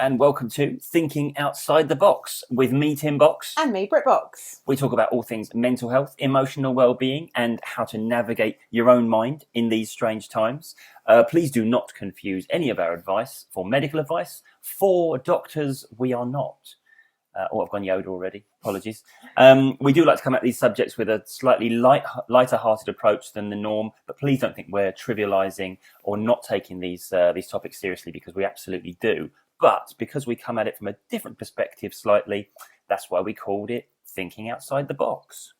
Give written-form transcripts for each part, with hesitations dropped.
and welcome to Thinking Outside the Box with me, Tim Box. And me, Britt Box. We talk about all things mental health, emotional well-being, and how to navigate your own mind in these strange times. Please do not confuse any of our advice for medical advice. For doctors, we are not. I've gone Yoda already. Apologies. We do like to come at these subjects with a slightly lighter-hearted approach than the norm, but please don't think we're trivialising or not taking these topics seriously, because we absolutely do. But because we come at it from a different perspective slightly, that's why we called it Thinking Outside the Box.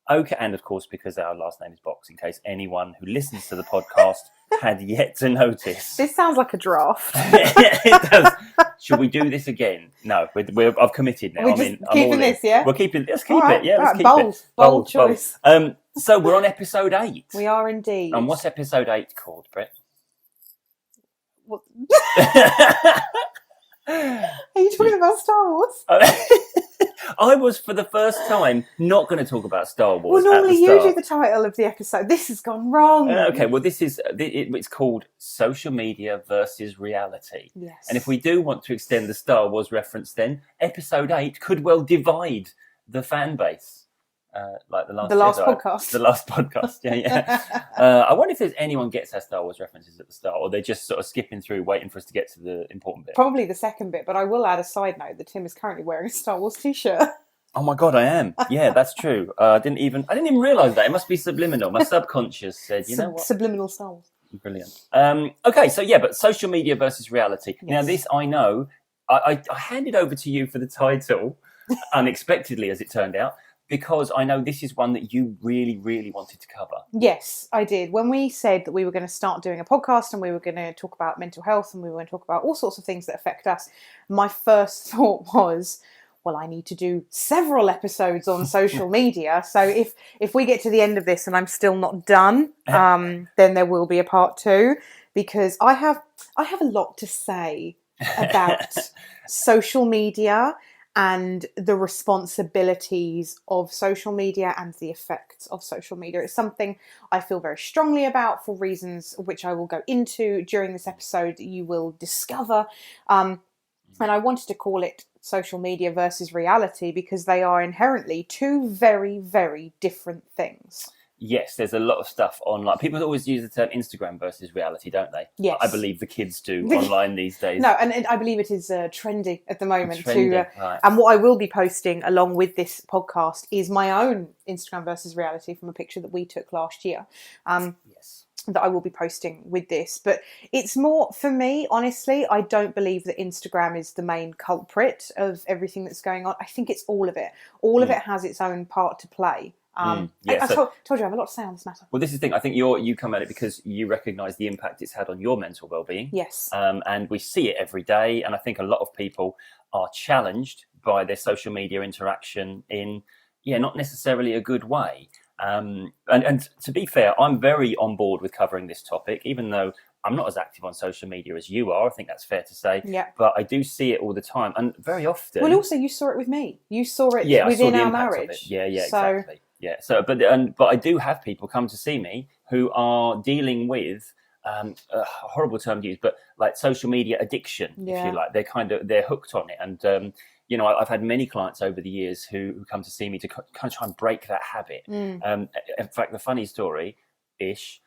Okay, and of course, because our last name is Box, in case anyone who listens to the podcast had yet to notice. This sounds like a draft. It does. Should we do this again? No, I've committed now. We're keeping this, yeah? We're keeping. Let's keep right, it. Yeah, let's right, keep bold choice. So we're on episode 8. We are indeed. And what's episode 8 called, Britt? What? Are you talking about Star Wars? I was, for the first time, not going to talk about Star Wars. Well, normally you do the title of the episode. This has gone wrong. Okay, well, it's called Social Media versus Reality. Yes. And if we do want to extend the Star Wars reference, then episode 8 could well divide the fan base. Like the last podcast. The last podcast, yeah. I wonder if anyone gets our Star Wars references at the start, or they're just sort of skipping through, waiting for us to get to the important bit. Probably the second bit, but I will add a side note that Tim is currently wearing a Star Wars t-shirt. Oh my God, I am. Yeah, that's true. I didn't even realise that. It must be subliminal. My subconscious said, you know what? Subliminal Star Wars. Brilliant. Okay, so yeah, but social media versus reality. Yes. Now, this I know. I handed over to you for the title, unexpectedly, as it turned out, because I know this is one that you really, really wanted to cover. Yes, I did. When we said that we were going to start doing a podcast and we were going to talk about mental health and we were going to talk about all sorts of things that affect us, my first thought was, well, I need to do several episodes on social media. So if we get to the end of this and I'm still not done, then there will be a part 2, because I have a lot to say about social media and the responsibilities of social media and the effects of social media. It's something I feel very strongly about for reasons which I will go into during this episode that you will discover. And I wanted to call it social media versus reality because they are inherently 2 very, very different things. Yes, there's a lot of stuff online. People always use the term Instagram versus reality, don't they? Yes. I believe the kids do online these days. No, and I believe it is trendy at the moment. Right. And what I will be posting along with this podcast is my own Instagram versus reality from a picture that we took last year. Yes. That I will be posting with this. But it's more, for me, honestly, I don't believe that Instagram is the main culprit of everything that's going on. I think it's all of it. All of it has its own part to play. I told you I have a lot to say on this matter. Well, this is the thing. I think you come at it because you recognise the impact it's had on your mental well-being. Yes. And we see it every day. And I think a lot of people are challenged by their social media interaction in, not necessarily a good way. And to be fair, I'm very on board with covering this topic, even though I'm not as active on social media as you are. I think that's fair to say. Yeah. But I do see it all the time, and very often. Well, also you saw it with me. You saw it within our marriage. Yeah, exactly. Yeah. So, but I do have people come to see me who are dealing with a horrible term to use, but like social media addiction, if you like. They're hooked on it, and I've had many clients over the years who come to see me to kind of try and break that habit. In fact, the funny story-ish,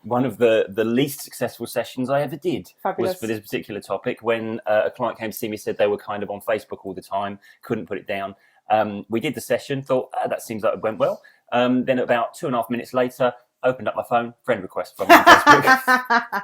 one of the least successful sessions I ever did was for this particular topic, when a client came to see me, said they were kind of on Facebook all the time, couldn't put it down. We did the session, thought, that seems like it went well. Then about 2.5 minutes later, opened up my phone, friend request from Facebook.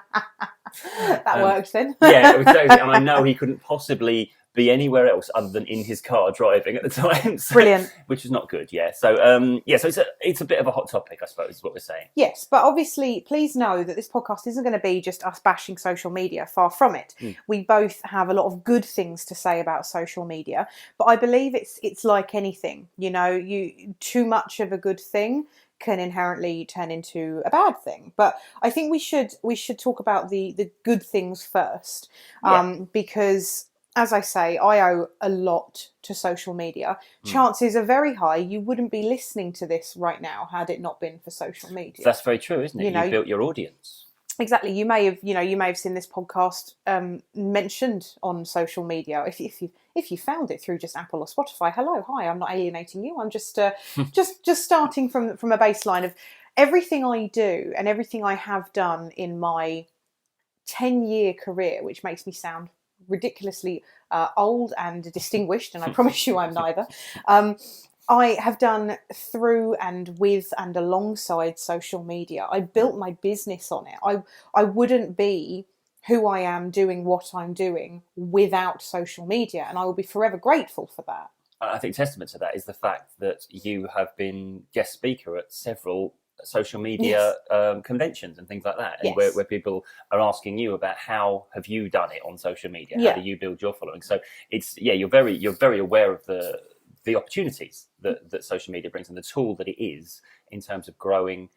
That worked then. Yeah, and I know he couldn't possibly be anywhere else other than in his car driving at the time. So, brilliant. Which is not good, yeah. So, so it's a bit of a hot topic, I suppose, is what we're saying. Yes, but obviously, please know that this podcast isn't going to be just us bashing social media. Far from it. We both have a lot of good things to say about social media, but I believe it's like anything. Too much of a good thing can inherently turn into a bad thing. But I think we should talk about the good things first, because, as I say, I owe a lot to social media. Chances are very high you wouldn't be listening to this right now had it not been for social media. That's very true, isn't it? You built your audience. Exactly. You may have seen this podcast mentioned on social media. If you found it through just Apple or Spotify, hello, hi. I'm not alienating you. I'm just just starting from a baseline of everything I do and everything I have done in my 10-year career, which makes me sound ridiculously old and distinguished, and I promise you I'm neither. I have done through and with and alongside social media. I built my business on it. I wouldn't be who I am doing what I'm doing without social media, and I will be forever grateful for that. I think testament to that is the fact that you have been guest speaker at several social media conventions and things like that, and where people are asking you about how have you done it on social media, how do you build your following. So it's you're very aware of the opportunities that social media brings and the tool that it is in terms of growing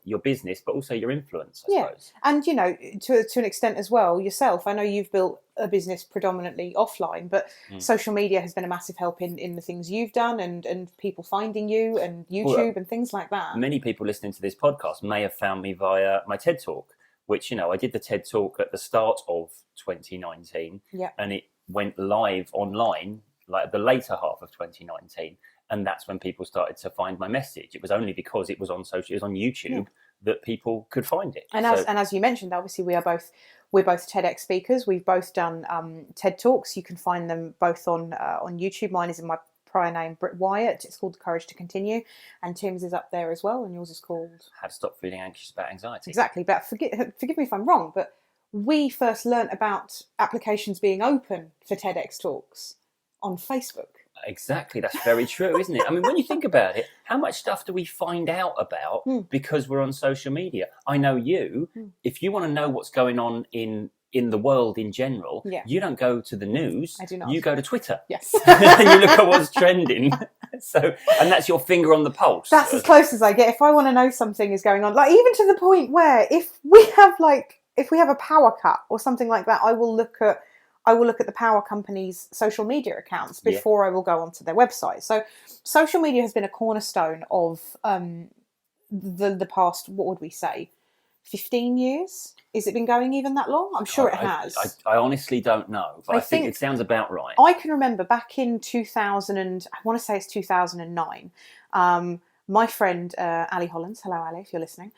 your business, but also your influence, I suppose. And to an extent as well yourself. I know you've built a business predominantly offline, but social media has been a massive help in the things you've done and people finding you and YouTube and things like that. Many people listening to this podcast may have found me via my TED Talk, which I did the TED Talk at the start of 2019, and it went live online like the later half of 2019, and that's when people started to find my message. It was only because it was on YouTube that people could find it. And as you mentioned, obviously we're both TEDx speakers. We've both done TED Talks. You can find them both on YouTube. Mine is in my prior name, Britt Wyatt. It's called The Courage to Continue, and Tim's is up there as well, and yours is called How to Stop Feeling Anxious About Anxiety. Exactly. But forgive me if I'm wrong, but we first learnt about applications being open for TEDx talks on Facebook. Exactly, that's very true, isn't it? I mean, when you think about it, how much stuff do we find out about because we're on social media? I know if you want to know what's going on in the world in general, you don't go to the news. I do not. You go to Twitter. Yes. And you look at what's trending. And that's your finger on the pulse. That's as close as I get. If I want to know something is going on, like even to the point where if we have a power cut or something like that, I will look at the power company's social media accounts before I will go onto their website. So social media has been a cornerstone of the past, what would we say, 15 years? Has it been going even that long? I'm sure it has. I honestly don't know, but I think it sounds about right. I can remember back in 2000, I want to say it's 2009, my friend Ali Hollands, hello Ali if you're listening,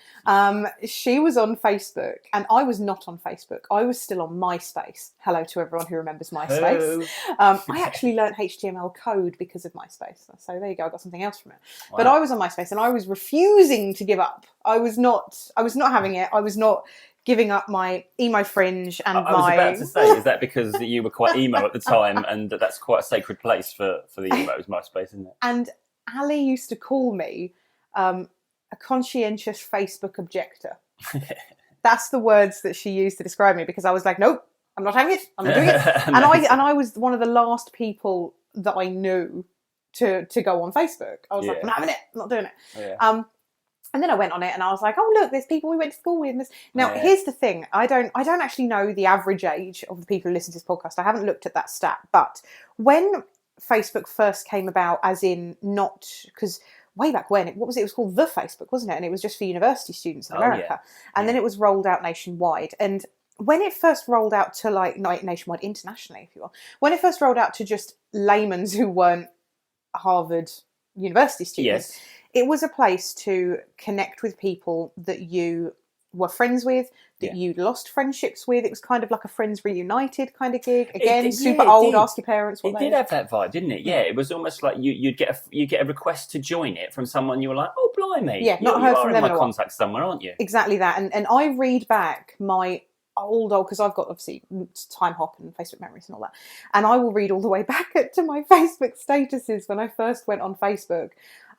she was on Facebook and I was not on Facebook. I was still on MySpace. Hello to everyone who remembers MySpace. I actually learnt HTML code because of MySpace. So there you go, I got something else from it. Wow. But I was on MySpace and I was refusing to give up. I was not having it. I was not giving up my emo fringe and I was about to say, is that because you were quite emo at the time and that's quite a sacred place for the emos, MySpace, isn't it? And Ali used to call me a conscientious Facebook objector. That's the words that she used to describe me because I was like, nope, I'm not having it. I'm not doing it. and I was one of the last people that I knew to go on Facebook. I was like, I'm not having it. I'm not doing it. Yeah. And then I went on it and I was like, oh, look, there's people we went to school with. Now, here's the thing. I don't actually know the average age of the people who listen to this podcast. I haven't looked at that stat. But when Facebook first came about, as in not... because way back when, what was it? It was called The Facebook, wasn't it? And it was just for university students in America. And then it was rolled out nationwide. And when it first rolled out to not nationwide, internationally, if you will, when it first rolled out to just laymen's who weren't Harvard university students... Yes. It was a place to connect with people that you were friends with, that you'd lost friendships with. It was kind of like a Friends Reunited kind of gig. Again, super old, ask your parents what they did have that vibe, didn't it? Yeah, it was almost like you'd get a request to join it from someone you were like, oh, blimey. Yeah, not heard from them. You are in my contacts somewhere, aren't you? Exactly that. And I read back my old, because I've got obviously time hop and Facebook memories and all that. And I will read all the way back to my Facebook statuses when I first went on Facebook.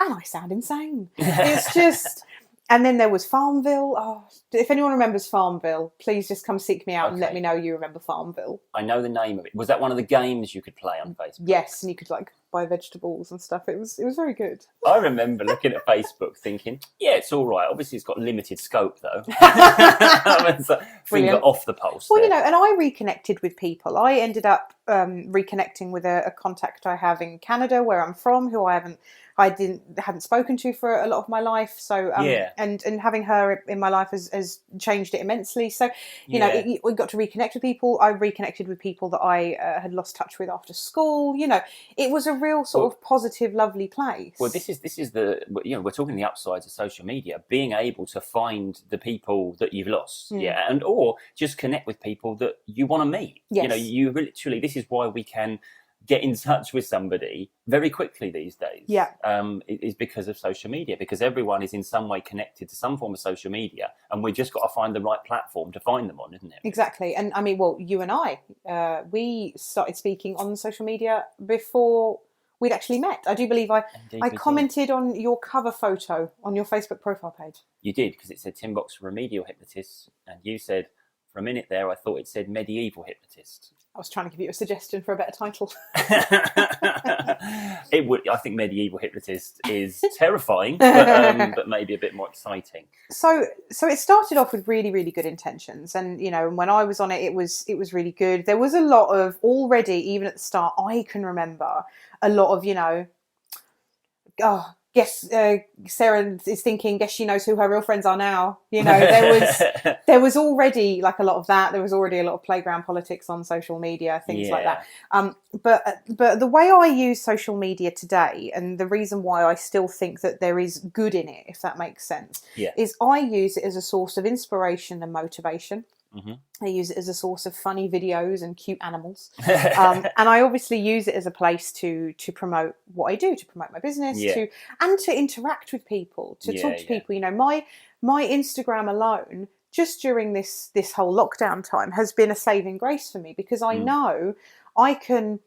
And I sound insane. It's just... And then there was Farmville. Oh, if anyone remembers Farmville, please just come seek me out and let me know you remember Farmville. I know the name of it. Was that one of the games you could play on Facebook? Yes, and you could buy vegetables and stuff. It was very good. I remember looking at Facebook thinking, yeah, it's all right. Obviously, it's got limited scope, though. Finger off the pulse. Well, there. and I reconnected with people. I ended up reconnecting with a contact I have in Canada, where I'm from, who I hadn't spoken to for a lot of my life. So and having her in my life has changed it immensely. So we got to reconnect with people. I reconnected with people that I had lost touch with after school. It was a real sort of positive, lovely place. Well, this is we're talking the upsides of social media, being able to find the people that you've lost, and or just connect with people that you want to meet. Yes. You literally, this is why we can get in touch with somebody very quickly these days. Yeah. It is because of social media, because everyone is in some way connected to some form of social media, and we just got to find the right platform to find them on, isn't it? Exactly. And I mean, well, you and I, we started speaking on social media before we'd actually met. I do believe I commented on your cover photo on your Facebook profile page. You did, because it said Tin Box Remedial Hypnotist, and you said, for a minute there, I thought it said Medieval Hypnotist. I was trying to give you a suggestion for a better title. I think Medieval Hypnotist is terrifying, but maybe a bit more exciting. So it started off with really, really good intentions, and when I was on it, it was really good. There was a lot of, already, even at the start, I can remember a lot of guess Sarah is thinking, guess she knows who her real friends are now. There was already like a lot of that. There was already a lot of playground politics on social media, things like that. But the way I use social media today, and the reason why I still think that there is good in it, if that makes sense, is I use it as a source of inspiration and motivation. Mm-hmm. I use it as a source of funny videos and cute animals, and I obviously use it as a place to promote what I do, to promote my business, to interact with people, to talk to people. My Instagram alone, just during this whole lockdown time, has been a saving grace for me, because I know I can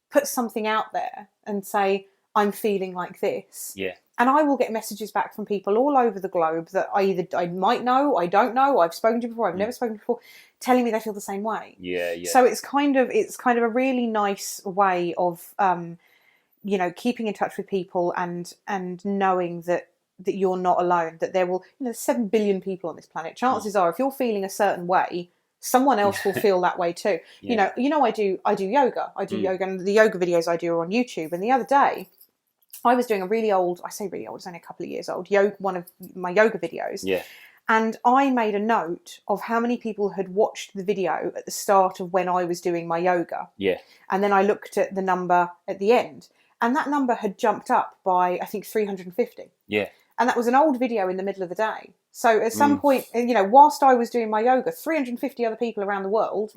put something out there and say, I'm feeling like this. Yeah. And I will get messages back from people all over the globe that I might know, I don't know, I've spoken to before, I've never spoken to before, telling me they feel the same way. Yeah, yeah. So it's kind of a really nice way of keeping in touch with people and knowing that you're not alone, that there will 7 billion people on this planet. Chances are, if you're feeling a certain way, someone else will feel that way too. I do yoga. I do yoga, and the yoga videos I do are on YouTube. And the other day, I was doing a really old, I say really old, it's only a couple of years old, one of my yoga videos. Yeah. And I made a note of how many people had watched the video at the start of when I was doing my yoga. Yeah. And then I looked at the number at the end, and that number had jumped up by, I think, 350. Yeah. And that was an old video in the middle of the day. So at some point, whilst I was doing my yoga, 350 other people around the world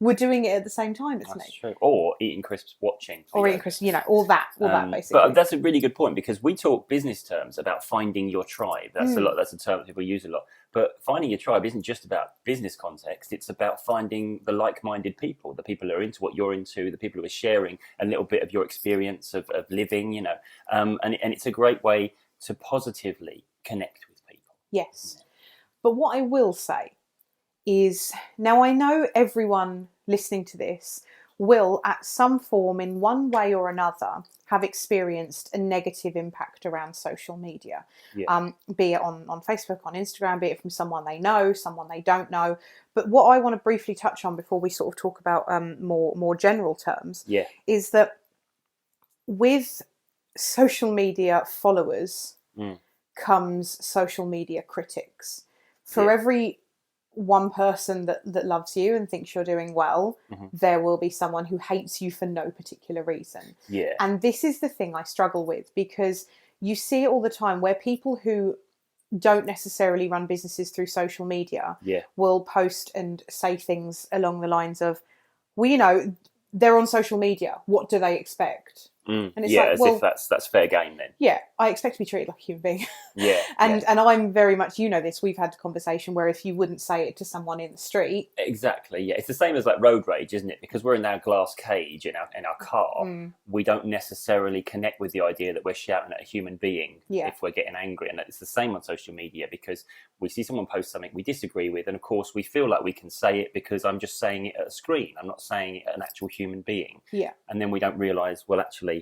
were doing it at the same time as me. True. Or eating crisps watching. Or eating crisps, all that basically. But that's a really good point, because we talk business terms about finding your tribe. That's a lot. That's a term that people use a lot. But finding your tribe isn't just about business context. It's about finding the like-minded people, the people who are into what you're into, the people who are sharing a little bit of your experience of living, and it's a great way to positively connect with people. Yes. But what I will say is, now I know everyone listening to this will at some form, in one way or another, have experienced a negative impact around social media, be it on Facebook, on Instagram, be it from someone they know, someone they don't know. But what I want to briefly touch on before we sort of talk about more general terms is that with social media followers comes social media critics. For every one person that loves you and thinks you're doing well, there will be someone who hates you for no particular reason. Yeah. And this is the thing I struggle with, because you see it all the time where people who don't necessarily run businesses through social media will post and say things along the lines of, well, they're on social media, what do they expect? And it's if that's fair game then. Yeah, I expect to be treated like a human being. And I'm very much, this, we've had a conversation where if you wouldn't say it to someone in the street. Exactly, yeah. It's the same as like road rage, isn't it? Because we're in our glass cage in our car, we don't necessarily connect with the idea that we're shouting at a human being if we're getting angry. And it's the same on social media, because we see someone post something we disagree with, and of course we feel like we can say it because I'm just saying it at a screen. I'm not saying it at an actual human being. Yeah. And then we don't realise, well, actually,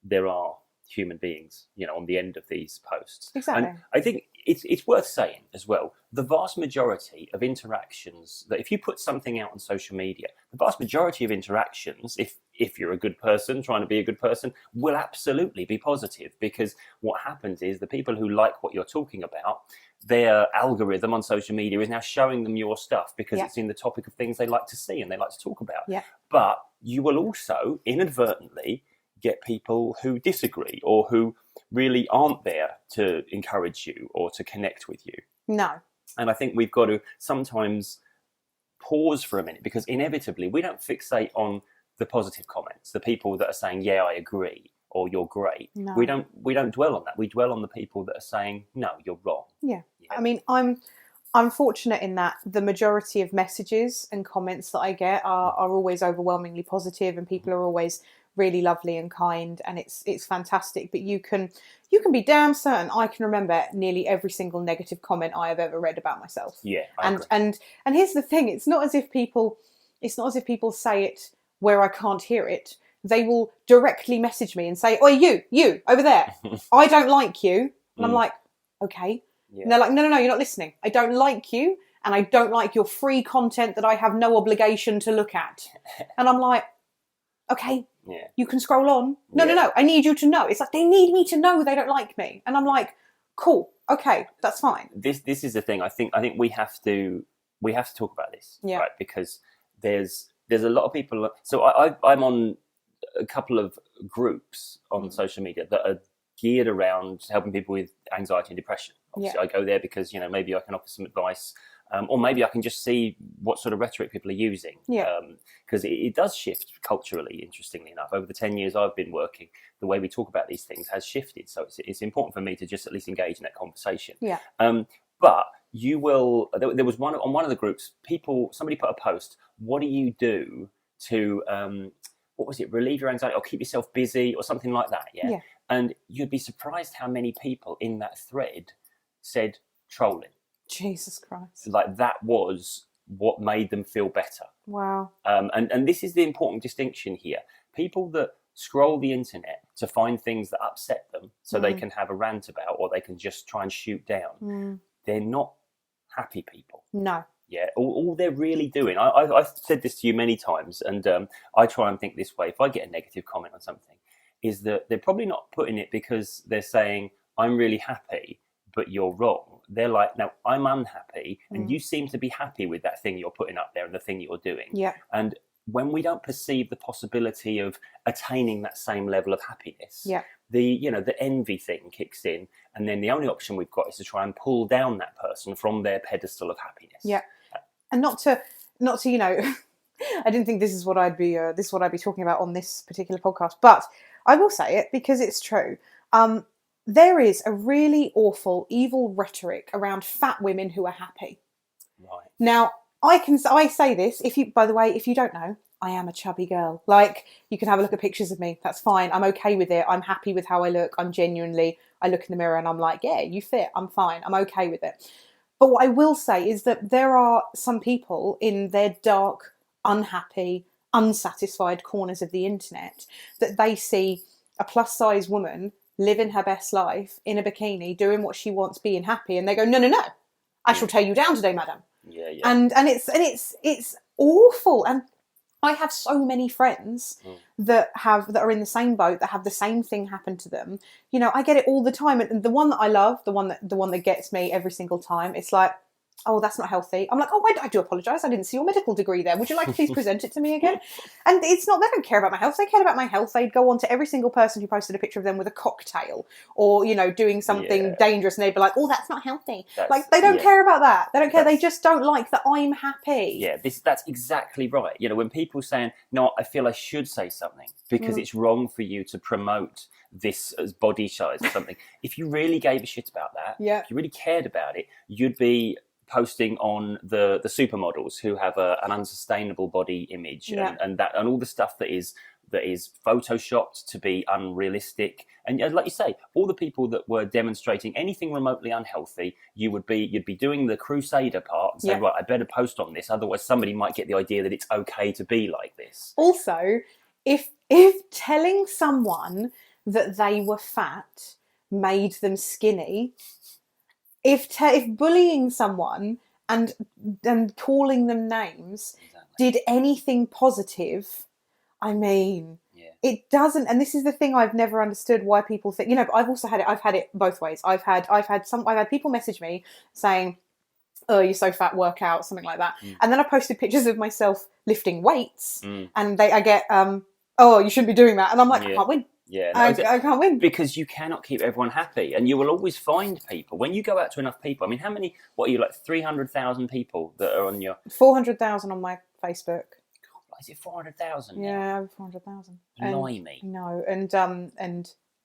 there are human beings, on the end of these posts. Exactly. And I think it's worth saying as well, the vast majority of interactions, that if you put something out on social media, the vast majority of interactions, if you're a good person trying to be a good person, will absolutely be positive, because what happens is the people who like what you're talking about, their algorithm on social media is now showing them your stuff because it's in the topic of things they like to see and they like to talk about. Yeah. But you will also inadvertently get people who disagree or who really aren't there to encourage you or to connect with you. No. And I think we've got to sometimes pause for a minute, because inevitably we don't fixate on the positive comments, the people that are saying, yeah, I agree, or you're great. No. We don't dwell on that. We dwell on the people that are saying, no, you're wrong. Yeah. I mean, I'm fortunate in that the majority of messages and comments that I get are always overwhelmingly positive, and people are always really lovely and kind, and it's fantastic. But you can be damn certain I can remember nearly every single negative comment I have ever read about myself. Yeah, I agree. And here's the thing: it's not as if people say it where I can't hear it. They will directly message me and say, "Oh, you over there, I don't like you," and I'm like, "Okay." Yeah. And they're like, no, you're not listening. I don't like you, and I don't like your free content that I have no obligation to look at. And I'm like, okay, you can scroll on. No, I need you to know. It's like they need me to know they don't like me. And I'm like, cool, okay, that's fine. This is the thing. I think we have to talk about this, right? Because there's a lot of people. So I'm on a couple of groups on social media that are geared around helping people with anxiety and depression. Obviously, I go there because maybe I can offer some advice, or maybe I can just see what sort of rhetoric people are using. Because it does shift culturally. Interestingly enough, over the 10 years I've been working, the way we talk about these things has shifted. So it's important for me to just at least engage in that conversation. But you will. There was one on one of the groups. Somebody put a post. What do you do to what was it? Relieve your anxiety or keep yourself busy or something like that. Yeah. And you'd be surprised how many people in that thread said trolling. Jesus Christ. Like that was what made them feel better. Wow. And this is the important distinction here. People that scroll the internet to find things that upset them so they can have a rant about, or they can just try and shoot down, they're not happy people. No. Yeah, all they're really doing, I've said this to you many times, and I try and think this way. If I get a negative comment on something, is that they're probably not putting it because they're saying, I'm really happy, but you're wrong. They're like, no, I'm unhappy, and you seem to be happy with that thing you're putting up there and the thing you're doing. Yeah. And when we don't perceive the possibility of attaining that same level of happiness, the envy thing kicks in, and then the only option we've got is to try and pull down that person from their pedestal of happiness. Yeah. And not to I didn't think this is what I'd be talking about on this particular podcast, but I will say it because it's true. There is a really awful, evil rhetoric around fat women who are happy. Right. Now, I say this, if you don't know, I am a chubby girl. Like, you can have a look at pictures of me. That's fine. I'm okay with it. I'm happy with how I look. I look in the mirror and I'm like, yeah, you fit. I'm fine. I'm okay with it. But what I will say is that there are some people in their dark, unhappy, unsatisfied corners of the internet that they see a plus size woman living her best life in a bikini, doing what she wants, being happy, and they go, no, I shall tear you down today, madam. Yeah. And it's awful. And I have so many friends that are in the same boat, that have the same thing happen to them. I get it all the time. And the one that I love, the one that gets me every single time, it's like, oh, that's not healthy. I'm like, oh, I do apologise. I didn't see your medical degree there. Would you like to please present it to me again? And it's not, they don't care about my health. They cared about my health. They'd go on to every single person who posted a picture of them with a cocktail or, doing something dangerous. And they'd be like, oh, that's not healthy. They don't care about that. They don't care. They just don't like that I'm happy. Yeah, that's exactly right. When people saying, no, I feel I should say something because it's wrong for you to promote this as body size or something. If you really gave a shit about that, if you really cared about it, you'd be posting on the supermodels who have an unsustainable body image and all the stuff that is photoshopped to be unrealistic. And like you say, all the people that were demonstrating anything remotely unhealthy, you'd be doing the crusader part and say, right, I better post on this, otherwise somebody might get the idea that it's okay to be like this. Also, if telling someone that they were fat made them skinny, if bullying someone and calling them names did anything positive, I mean, it doesn't. And this is the thing I've never understood, why people think, you know, but I've also had it. I've had it both ways. I've had people message me saying, "Oh, you're so fat, work out," something like that. And then I posted pictures of myself lifting weights, and I get, "Oh, you shouldn't be doing that," and I'm like, I can't win. Yeah, I can't win. Because you cannot keep everyone happy, and you will always find people. When you go out to enough people, I mean, how many, what are you, like 300,000 people that are on your... 400,000 on my Facebook. God, is it 400,000 now? Yeah, over 400,000. Blimey. No, and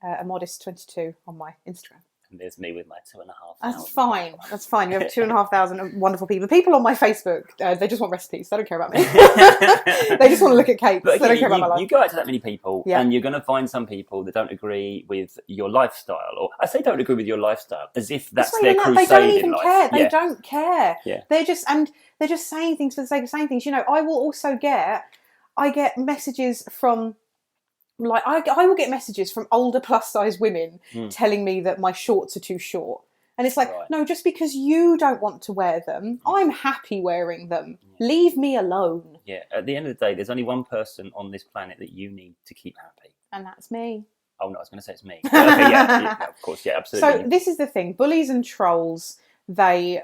a modest 22 on my Instagram. And there's me with my 2,500. That's fine. That's fine. You have 2,500 wonderful people. The people on my Facebook, they just want recipes. They don't care about me. They just want to look at cakes. But again, they don't care about my life. You go out to that many people, and you're going to find some people that don't agree with your lifestyle. Or I say don't agree with your lifestyle, as if that's their crusade They don't even in life. care. They don't care. Yeah. They're just saying things for the sake of saying things. You know, I get messages from... Like I will get messages from older plus size women telling me that my shorts are too short. And it's like, no, just because you don't want to wear them, I'm happy wearing them. Leave me alone. Yeah, at the end of the day, there's only one person on this planet that you need to keep happy. And that's me. Oh, no, I was going to say it's me. Okay, yeah, of course, yeah, absolutely. So this is the thing. Bullies and trolls, they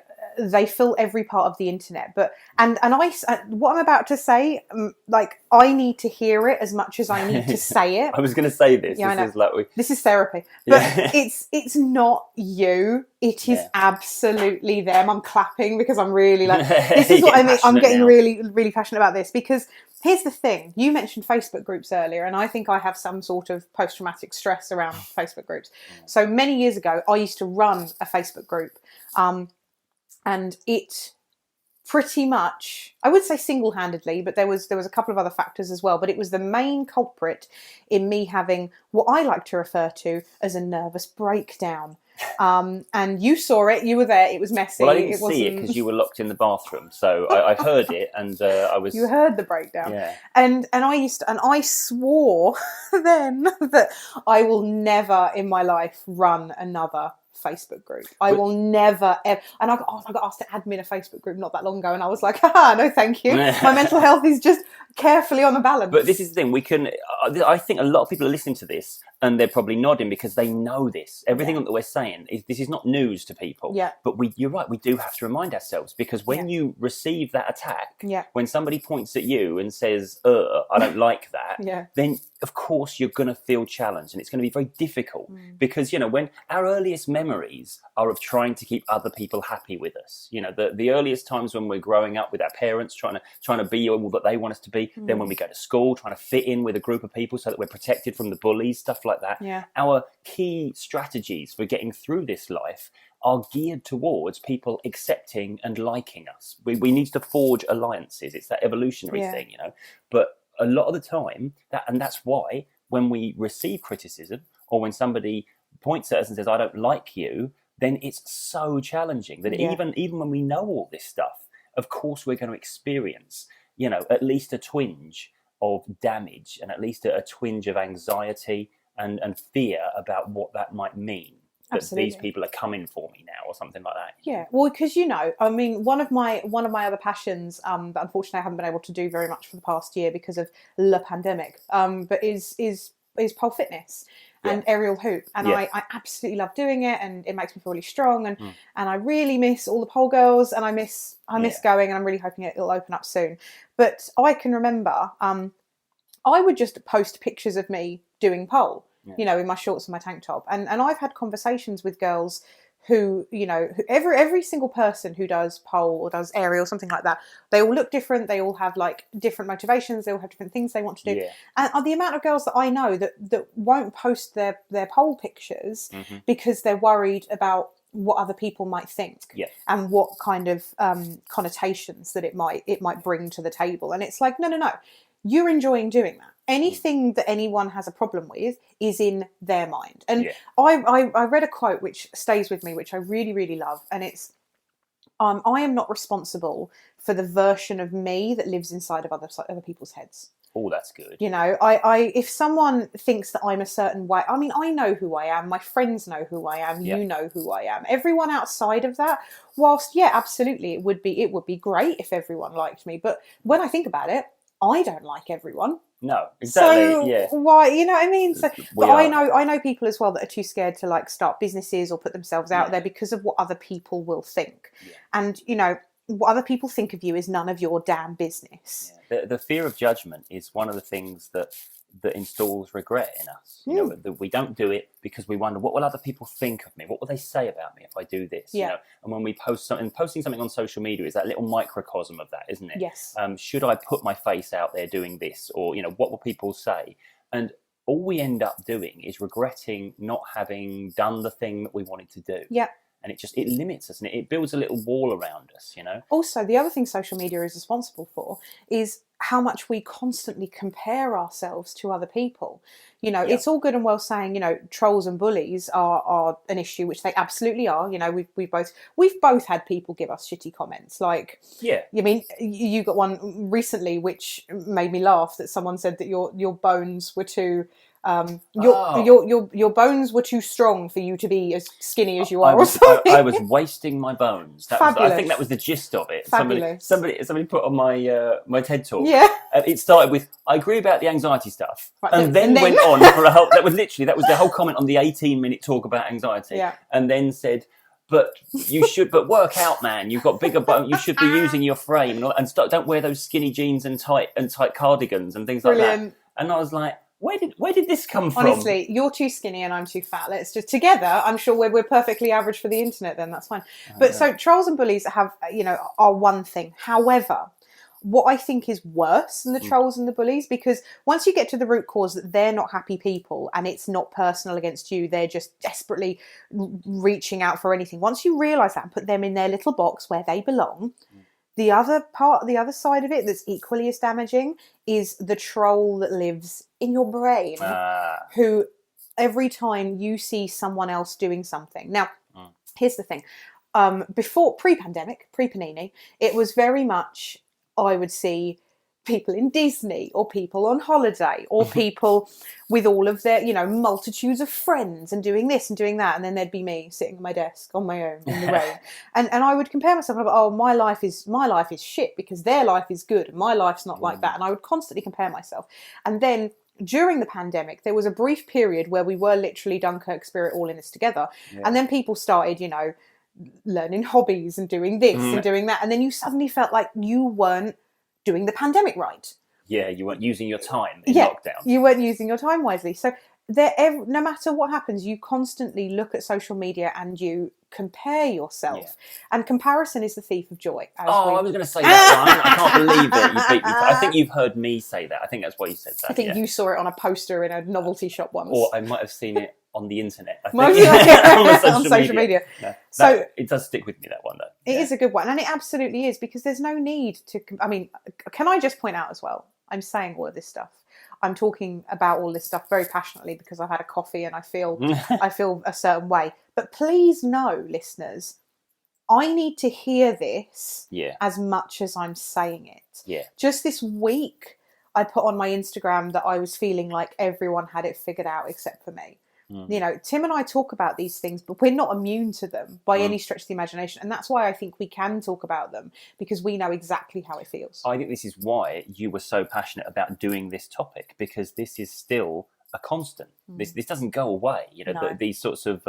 fill every part of the internet, but and what I'm about to say, like, I need to hear it as much as I need to say it. I was going to say this. Yeah, This is therapy, but it's not you. It is absolutely them. I'm clapping because I'm really like, this is what I mean. I'm getting really, really passionate about this, because here's the thing. You mentioned Facebook groups earlier, and I think I have some sort of post-traumatic stress around Facebook groups. So many years ago, I used to run a Facebook group. And it pretty much, I would say single-handedly, but there was a couple of other factors as well, but it was the main culprit in me having what I like to refer to as a nervous breakdown. And you saw it, you were there, it was messy. Well, I didn't see it because you were locked in the bathroom, so I heard it, and I was... You heard the breakdown. Yeah. And I swore then that I will never in my life run another Facebook group. I will never ever. And I got asked to admin a Facebook group not that long ago, and I was like, no thank you. My mental health is just carefully on the balance. But this is the thing, I think a lot of people are listening to this and they're probably nodding because they know this. Everything that we're saying, this is not news to people. Yeah. But you're right, we do have to remind ourselves, because when you receive that attack, when somebody points at you and says, I don't like that, then of course you're going to feel challenged, and it's going to be very difficult because, you know, when our earliest memories are of trying to keep other people happy with us, you know, the earliest times when we're growing up with our parents, trying to be all that they want us to be, then when we go to school, trying to fit in with a group of people so that we're protected from the bullies, stuff like that. Our key strategies for getting through this life are geared towards people accepting and liking us. We need to forge alliances. It's that evolutionary thing, you know. But a lot of the time, that's why when we receive criticism, or when somebody points at us and says, I don't like you, then it's so challenging that even when we know all this stuff, of course we're going to experience, you know, at least a twinge of damage, and at least a twinge of anxiety and fear about what that might mean. That these people are coming for me now, or something like that. Yeah, well, because, you know, I mean, one of my other passions that unfortunately I haven't been able to do very much for the past year because of the pandemic, but is pole fitness and aerial hoop, and I absolutely love doing it, and it makes me feel really strong, and I really miss all the pole girls, and I miss going, and I'm really hoping it'll open up soon. But I can remember I would just post pictures of me doing pole. You know, in my shorts and my tank top. And I've had conversations with girls who, you know, every single person who does pole or does aerial, something like that, they all look different. They all have like different motivations. They all have different things they want to do. And the amount of girls that I know that won't post their pole pictures because they're worried about what other people might think and what kind of connotations that it might bring to the table. And it's like, no. You're enjoying doing that. Anything that anyone has a problem with is in their mind. And I read a quote which stays with me, which I really, really love. And it's, I am not responsible for the version of me that lives inside of other people's heads. Oh, that's good. You know, I if someone thinks that I'm a certain way, I mean, I know who I am. My friends know who I am. Yeah. You know who I am. Everyone outside of that, whilst, yeah, absolutely, it would be great if everyone liked me. But when I think about it, I don't like everyone. No, exactly. So Yeah. why, you know what I mean? So, We but are. I know people as well that are too scared to like start businesses or put themselves out there because of what other people will think. Yeah. And you know, what other people think of you is none of your damn business. Yeah. The fear of judgment is one of the things that installs regret in us. You know, that we don't do it because we wonder, what will other people think of me? What will they say about me if I do this? Yeah. You know, and when we post something, posting something on social media is that little microcosm of that, isn't it? Yes. Should I put my face out there doing this, or you know, what will people say? And all we end up doing is regretting not having done the thing that we wanted to do. Yeah. And it limits us, and it builds a little wall around us, you know. Also, the other thing social media is responsible for is how much we constantly compare ourselves to other people. You know, it's all good and well saying, you know, trolls and bullies are an issue, which they absolutely are. You know, we've both had people give us shitty comments. Like, I mean, you got one recently which made me laugh, that someone said that your bones were too your bones were too strong for you to be as skinny as you are, or something. I was wasting my bones. Fabulous. I think that was the gist of it. Fabulous. Somebody put on my TED talk. Yeah. It started with, I agree about the anxiety stuff, right, and then went on for a whole. That was the whole comment on the 18-minute talk about anxiety. Yeah. And then said, but work out, man. You've got bigger bones. You should be using your frame and don't wear those skinny jeans and tight cardigans and things like that. And I was like, where did this come from? Honestly, you're too skinny and I'm too fat. Let's just together. I'm sure we're perfectly average for the internet. Then that's fine. So trolls and bullies are one thing. However, what I think is worse than the trolls and the bullies, because once you get to the root cause that they're not happy people and it's not personal against you, they're just desperately reaching out for anything. Once you realise that and put them in their little box where they belong. The other side of it that's equally as damaging is the troll that lives in your brain, who every time you see someone else doing something. Now, here's the thing. Before, pre-pandemic, pre-Panini, it was very much, I would see people in Disney or people on holiday or people with all of their, you know, multitudes of friends and doing this and doing that. And then there'd be me sitting at my desk on my own in the rain. And I would compare myself and I'd be, oh, my life is shit because their life is good and my life's not like that. And I would constantly compare myself. And then during the pandemic, there was a brief period where we were literally Dunkirk spirit all in this together. Yeah. And then people started, you know, learning hobbies and doing this and doing that. And then you suddenly felt like you weren't doing the pandemic right. Yeah, you weren't using your time in lockdown. You weren't using your time wisely. So no matter what happens, you constantly look at social media and you compare yourself. Yeah. And comparison is the thief of joy. I was going to say that one. I can't believe it. You beat me. I think you've heard me say that. I think that's why you said that. I think you saw it on a poster in a novelty shop once. Or I might have seen it on the internet. I think. On social media. No, it does stick with me, that one, though. It is a good one. And it absolutely is, because there's no need to... I mean, can I just point out as well, I'm saying all of this stuff. I'm talking about all this stuff very passionately because I've had a coffee and I feel a certain way. But please know, listeners, I need to hear this as much as I'm saying it. Yeah. Just this week, I put on my Instagram that I was feeling like everyone had it figured out except for me. You know, Tim and I talk about these things, but we're not immune to them by any stretch of the imagination. And that's why I think we can talk about them, because we know exactly how it feels. I think this is why you were so passionate about doing this topic, because this is still a constant. This doesn't go away. You know, these sorts of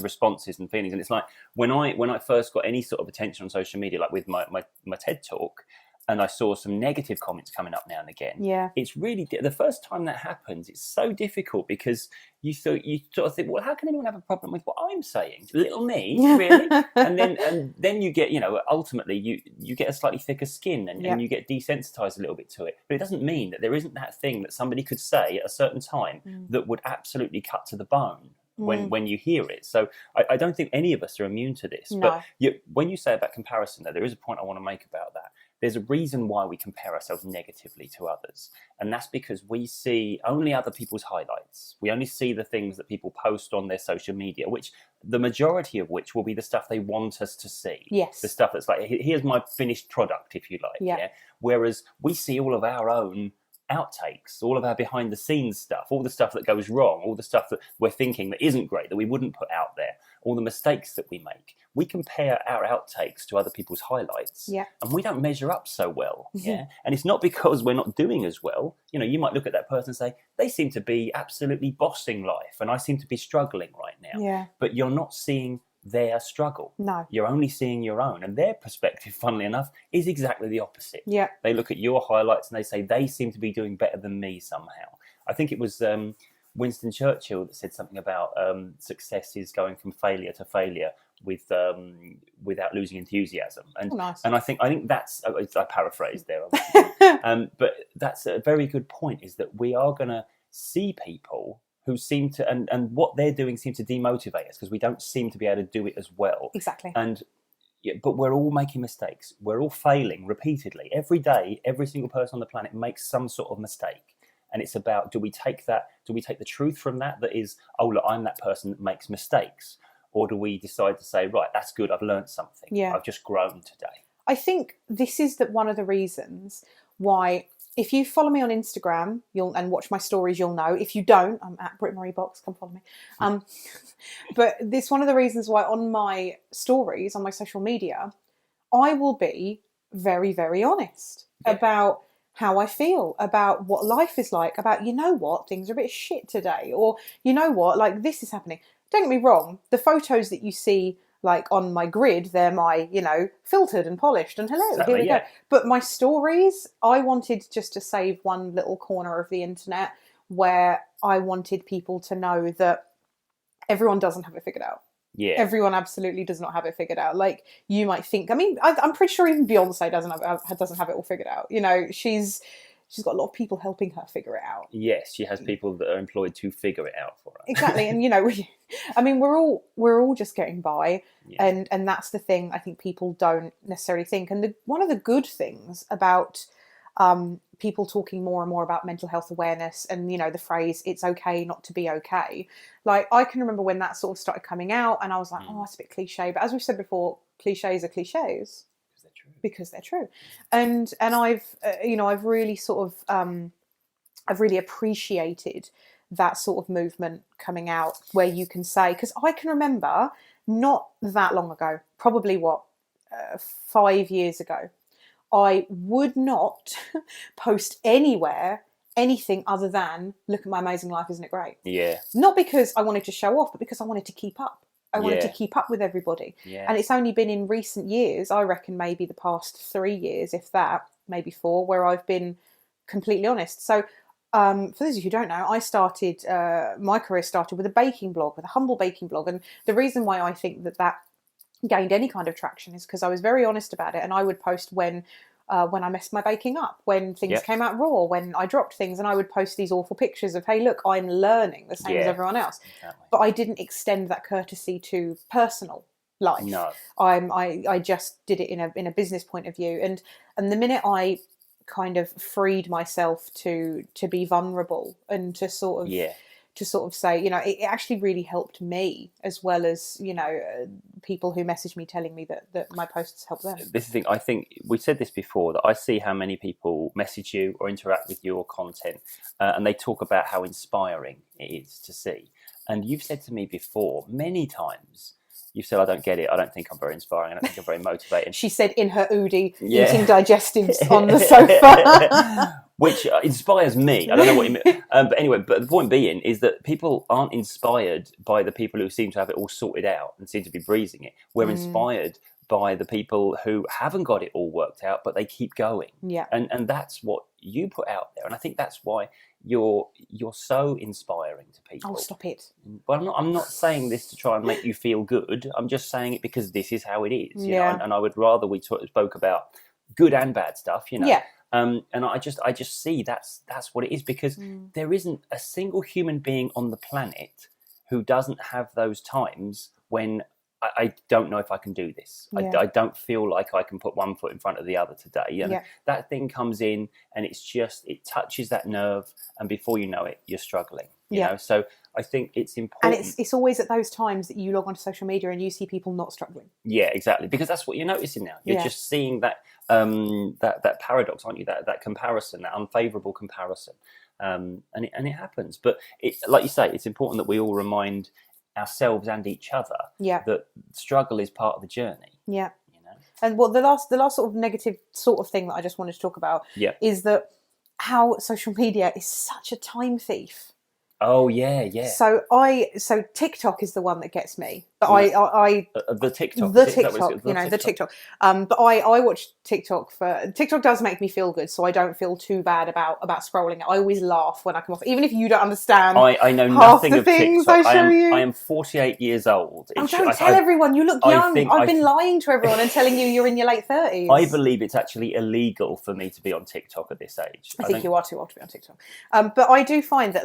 responses and feelings. And it's like when I first got any sort of attention on social media, like with my TED talk, and I saw some negative comments coming up now and again. Yeah, it's really the first time that happens. It's so difficult because you sort of think, well, how can anyone have a problem with what I'm saying? Little me, really? and then you get, you know, ultimately you get a slightly thicker skin and you get desensitized a little bit to it. But it doesn't mean that there isn't that thing that somebody could say at a certain time that would absolutely cut to the bone when you hear it. So I don't think any of us are immune to this. No. But when you say about comparison, though, there is a point I want to make about that. There's a reason why we compare ourselves negatively to others. And that's because we see only other people's highlights. We only see the things that people post on their social media, which the majority of which will be the stuff they want us to see. Yes. The stuff that's like, here's my finished product, if you like. Yeah. Whereas we see all of our own outtakes, all of our behind the scenes stuff, all the stuff that goes wrong, all the stuff that we're thinking that isn't great, that we wouldn't put out there, all the mistakes that we make. We compare our outtakes to other people's highlights, and we don't measure up so well. Yeah, and it's not because we're not doing as well. You know, you might look at that person and say, they seem to be absolutely bossing life, and I seem to be struggling right now. Yeah. But you're not seeing their struggle. No. You're only seeing your own, and their perspective, funnily enough, is exactly the opposite. Yeah. They look at your highlights and they say they seem to be doing better than me somehow. I think it was Winston Churchill that said something about success is going from failure to failure without losing enthusiasm. And nice. And I think that's, I paraphrased there, but that's a very good point, is that we are going to see people who seem to, and what they're doing seems to demotivate us because we don't seem to be able to do it as well. Exactly. But we're all making mistakes. We're all failing repeatedly. Every day, every single person on the planet makes some sort of mistake. And it's about, do we take the truth from that is, oh, look, I'm that person that makes mistakes? Or do we decide to say, right, that's good, I've learned something. Yeah. I've just grown today. I think this is one of the reasons why, if you follow me on Instagram and watch my stories, you'll know. If you don't, I'm at Britt Marie Box, come follow me. But this is one of the reasons why on my stories, on my social media, I will be very, very honest about how I feel, about what life is like, about, you know what, things are a bit shit today, or you know what, like this is happening. Don't get me wrong, the photos that you see like on my grid, they're my, filtered and polished and hello, Exactly, here we go. But my stories, I wanted just to save one little corner of the internet where I wanted people to know that everyone doesn't have it figured out. Yeah. Everyone absolutely does not have it figured out. Like, you might think, I'm pretty sure even Beyonce doesn't have it all figured out. She's got a lot of people helping her figure it out. Yes, she has people that are employed to figure it out for her. Exactly. And we're all just getting by. Yeah. And that's the thing I think people don't necessarily think. And one of the good things about people talking more and more about mental health awareness and, the phrase, it's okay not to be okay. Like, I can remember when that sort of started coming out and I was like, oh, it's a bit cliche. But as we've said before, cliches are cliches. Because they're true. And I've really sort of, I've really appreciated that sort of movement coming out where you can say, because I can remember not that long ago, probably 5 years ago, I would not post anywhere anything other than, look at my amazing life, isn't it great? Yeah. Not because I wanted to show off, but because I wanted to keep up. I wanted to keep up with everybody. Yeah. And it's only been in recent years, I reckon maybe the past 3 years, if that, maybe 4, where I've been completely honest. So for those of you who don't know, my career started with a baking blog, with a humble baking blog. And the reason why I think that gained any kind of traction is because I was very honest about it. And I would post when I messed my baking up, when things came out raw, when I dropped things, and I would post these awful pictures of, hey, look, I'm learning the same as everyone else. Exactly. But I didn't extend that courtesy to personal life. No. I just did it in a business point of view. And the minute I kind of freed myself to be vulnerable and to sort of say, it actually really helped me, as well as, people who messaged me telling me that my posts helped them. This is the thing, I think we said this before, that I see how many people message you or interact with your content and they talk about how inspiring it is to see. And you've said to me before, many times, you've said, I don't get it. I don't think I'm very inspiring. I don't think I'm very motivating. She said in her Oodie, eating digestives on the sofa. Which inspires me. I don't know what you mean. But anyway, but the point being is that people aren't inspired by the people who seem to have it all sorted out and seem to be breezing it. We're inspired by the people who haven't got it all worked out, but they keep going. Yeah. And that's what you put out there. And I think that's why you're so inspiring to people. Oh, stop it. Well, I'm not saying this to try and make you feel good. I'm just saying it because this is how it is. You know? And I would rather we spoke about good and bad stuff, Yeah. And I just see that's what it is, because there isn't a single human being on the planet who doesn't have those times when I don't know if I can do this. Yeah. I don't feel like I can put one foot in front of the other today. And that thing comes in and it touches that nerve, and before you know it, you're struggling. You know? So I think it's important. And it's always at those times that you log onto social media and you see people not struggling. Yeah, exactly. Because that's what you're noticing now. You're just seeing that that paradox, aren't you? That comparison, that unfavourable comparison, and it happens. But like you say, it's important that we all remind ourselves and each other that struggle is part of the journey. Yeah. And the last sort of negative sort of thing that I just wanted to talk about is that how social media is such a time thief. Oh yeah. So TikTok is the one that gets me. But the TikTok, the TikTok. But I watch TikTok TikTok does make me feel good, so I don't feel too bad about scrolling. I always laugh when I come off, even if you don't understand. I know half nothing the of things TikTok. I show you. I am 48 years old. Don't tell everyone. You look young. I've been lying to everyone and telling you you're in your late 30s. I believe it's actually illegal for me to be on TikTok at this age. I think you are too old to be on TikTok. But I do find that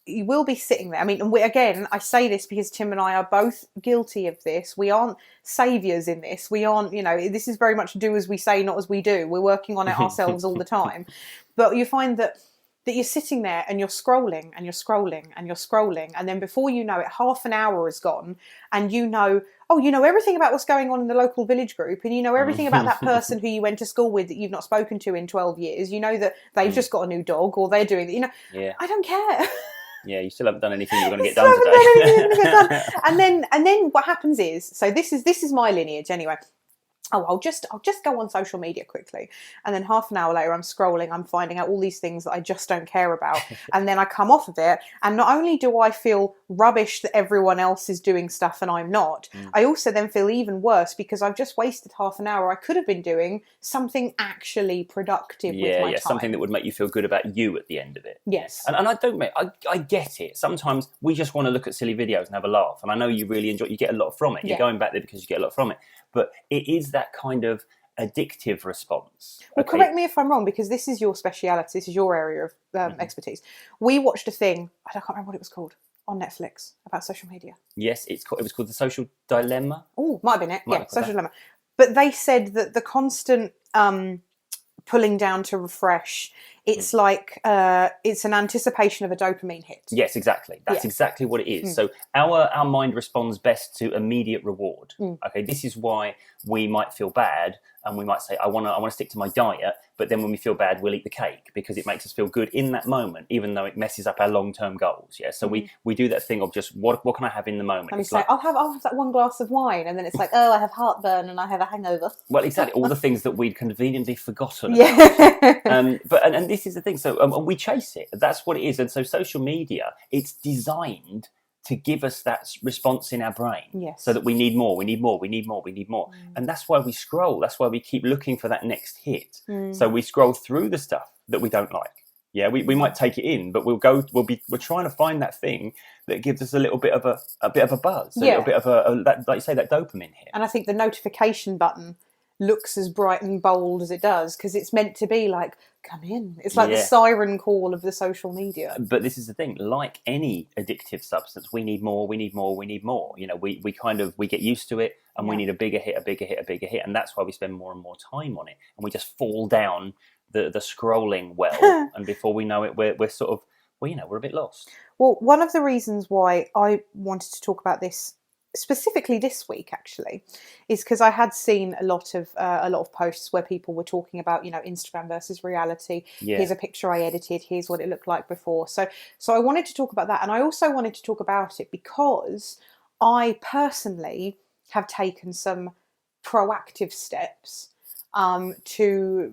you will be sitting there. I mean, again, I say this because Tim and I are both guilty of this. We aren't saviours in this. We aren't, this is very much do as we say, not as we do. We're working on it ourselves all the time. But you find that you're sitting there and you're scrolling and you're scrolling and you're scrolling. And then before you know it, half an hour has gone and you know everything about what's going on in the local village group, and you know everything about that person who you went to school with that you've not spoken to in 12 years. You know that they've just got a new dog or they're doing that. I don't care. Yeah, you still haven't done anything you're going to get done today. And then what happens is, so this is my lineage anyway. I'll just go on social media quickly, and then half an hour later I'm scrolling, I'm finding out all these things that I just don't care about, and then I come off of it, and not only do I feel rubbish that everyone else is doing stuff and I'm not, I also then feel even worse because I've just wasted half an hour. I could have been doing something actually productive with my time. Something that would make you feel good about you at the end of it. Yes. And I get it. Sometimes we just want to look at silly videos and have a laugh, and I know you really enjoy. You get a lot from it. You're going back there because you get a lot from it. But it is that kind of addictive response. Well, correct me if I'm wrong, because this is your speciality. This is your area of expertise. We watched a thing, I can't remember what it was called, on Netflix about social media. Yes, it was called The Social Dilemma. Oh, might have been it. Social Dilemma. But they said that the constant pulling down to refresh, it's like it's an anticipation of a dopamine hit. Yes, exactly. That's exactly what it is. So our mind responds best to immediate reward. Okay, this is why we might feel bad and we might say, I want to stick to my diet, but then when we feel bad, we'll eat the cake because it makes us feel good in that moment, even though it messes up our long-term goals. Yeah, so we do that thing of just what can I have in the moment? And it's like, I'll have that one glass of wine, and then it's like, oh, I have heartburn and I have a hangover. Well, exactly, all the things that we'd conveniently forgotten about. But this is the thing. So and we chase it. That's what it is. And so social media, it's designed to give us that response in our brain, so that we need more, we need more, we need more, we need more. And that's why we scroll. That's why we keep looking for that next hit. So we scroll through the stuff that we don't like. Yeah, we might take it in, but we're trying to find that thing that gives us a little bit of a buzz, a little bit of that, like you say, that dopamine hit. And I think the notification button looks as bright and bold as it does because it's meant to be like, come in. It's like the siren call of the social media. But this is the thing, like any addictive substance, we need more, we need more, we need more. We get used to it, and we need a bigger hit, a bigger hit, a bigger hit. And that's why we spend more and more time on it. And we just fall down the scrolling well. And before we know it, we're sort of, we're a bit lost. Well, one of the reasons why I wanted to talk about this specifically this week actually is because I had seen a lot of posts where people were talking about Instagram versus reality. Here's a picture I edited, here's what it looked like before. So I wanted to talk about that, and I also wanted to talk about it because I personally have taken some proactive steps to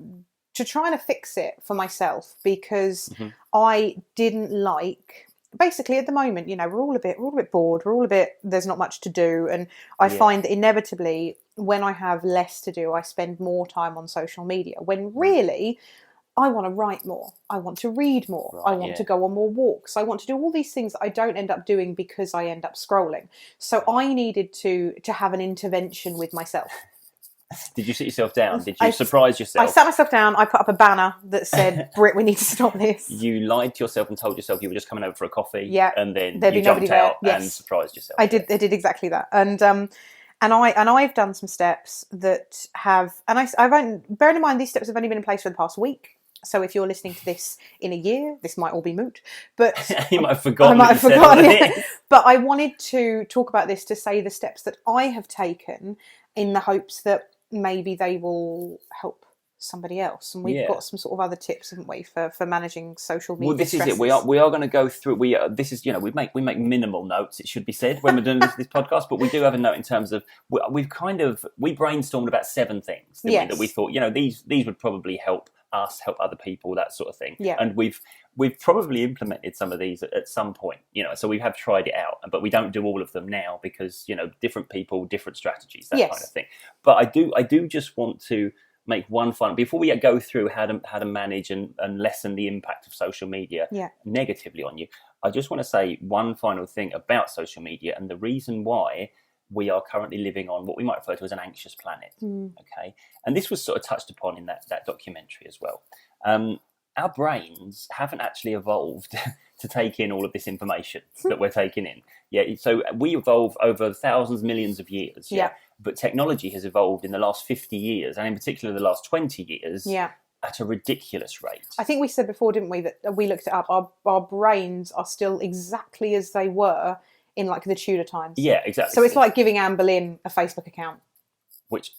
try and fix it for myself, because I didn't like. Basically, at the moment, we're all a bit bored. There's not much to do, and I find that inevitably, when I have less to do, I spend more time on social media. When really, I want to write more. I want to read more. I want to go on more walks. I want to do all these things that I don't end up doing because I end up scrolling. So I needed to have an intervention with myself. Did you sit yourself down? Did you surprise yourself? I sat myself down. I put up a banner that said, Britt, we need to stop this. You lied to yourself and told yourself you were just coming over for a coffee. Yeah. And then you jumped out and surprised yourself. I did exactly that. And I've done some steps that have, and I've only, bearing in mind these steps have only been in place for the past week. So if you're listening to this in a year, this might all be moot. But You might have forgotten. I might have forgotten it. But I wanted to talk about this to say the steps that I have taken in the hopes that maybe they will help somebody else. And we've got some sort of other tips, haven't we, for managing social media. Well, this stresses. is it. We are going to go through. This is, we make minimal notes. It should be said when we're doing this podcast, but we do have a note in terms of we brainstormed about 7 things that we thought these would probably help us, help other people, that sort of thing. Yeah. And we've probably implemented some of these at some point. So we have tried it out, but we don't do all of them now because different people, different strategies, that kind of thing. But I do just want to make one final, before we go through how to manage and lessen the impact of social media negatively on you. I just want to say one final thing about social media and the reason why we are currently living on what we might refer to as an anxious planet. Okay, and this was sort of touched upon in that documentary as well. Our brains haven't actually evolved to take in all of this information that we're taking in. So we evolve over thousands, millions of years. But technology has evolved in the last 50 years, and in particular the last 20 years, at a ridiculous rate. I think we said before, didn't we, that we looked it up. Our brains are still exactly as they were in like the Tudor times. Yeah, exactly. So it's like giving Anne Boleyn a Facebook account. Which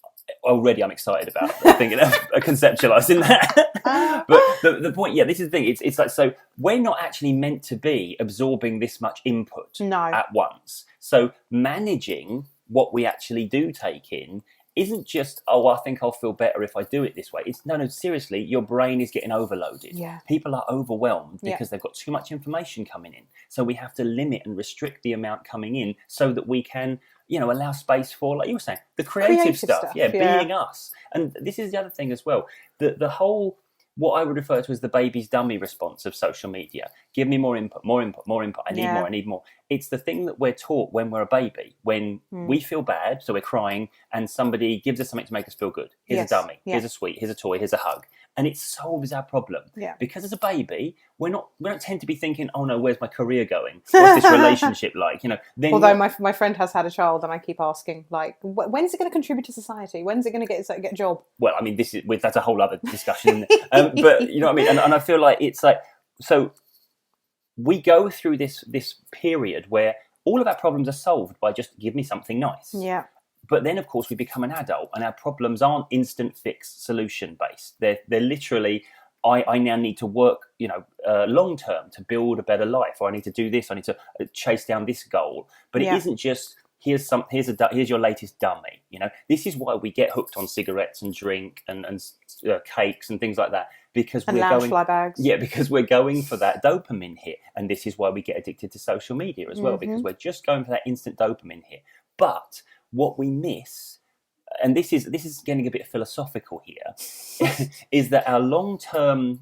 already I'm excited about thinking of conceptualizing that. But the point, this is the thing. It's like, so we're not actually meant to be absorbing this much input at once. So managing what we actually do take in isn't just, I think I'll feel better if I do it this way. It's no, seriously, your brain is getting overloaded. Yeah. People are overwhelmed because they've got too much information coming in. So we have to limit and restrict the amount coming in so that we can, allow space for, like you were saying, the creative stuff. Being us. And this is the other thing as well. The whole, what I would refer to as the baby's dummy response of social media. Give me more input, more input, more input. I need more. It's the thing that we're taught when we're a baby, when we feel bad, so we're crying, and somebody gives us something to make us feel good. Here's a dummy, here's a sweet, here's a toy, here's a hug. And it solves our problem. Yeah. Because as a baby, we don't tend to be thinking, oh no, where's my career going? What's this relationship like? Then although my friend has had a child, and I keep asking, like, when's it going to contribute to society? When's it going to get a job? Well, I mean, that's a whole other discussion, isn't it? But you know what I mean? And I feel like it's like, so we go through this period where all of our problems are solved by just give me something nice. Yeah. But then, of course, we become an adult and our problems aren't instant fix solution based. They're literally, I now need to work, long term to build a better life, or I need to do this, I need to chase down this goal. But it isn't just, here's your latest dummy. This is why we get hooked on cigarettes and drink and cakes and things like that. Because we're going, fly bags. Yeah, because we're going for that dopamine hit. And this is why we get addicted to social media as well, because we're just going for that instant dopamine hit. But what we miss, and this is getting a bit philosophical here, is that our long-term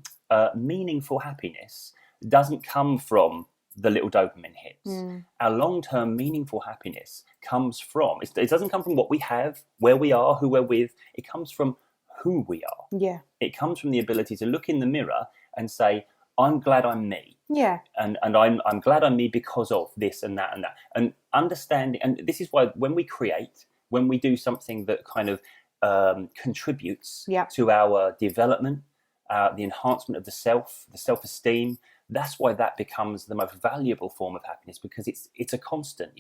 meaningful happiness doesn't come from the little dopamine hits. Our long-term meaningful happiness comes from, it doesn't come from what we have, where we are, who we're with. It comes from who we are. Yeah. It comes from the ability to look in the mirror and say, I'm glad I'm me. Yeah. And I'm glad I'm me because of this and that and that. And understanding, and this is why when we create, when we do something that kind of contributes to our development, the enhancement of the self-esteem, that's why that becomes the most valuable form of happiness, because it's a constant,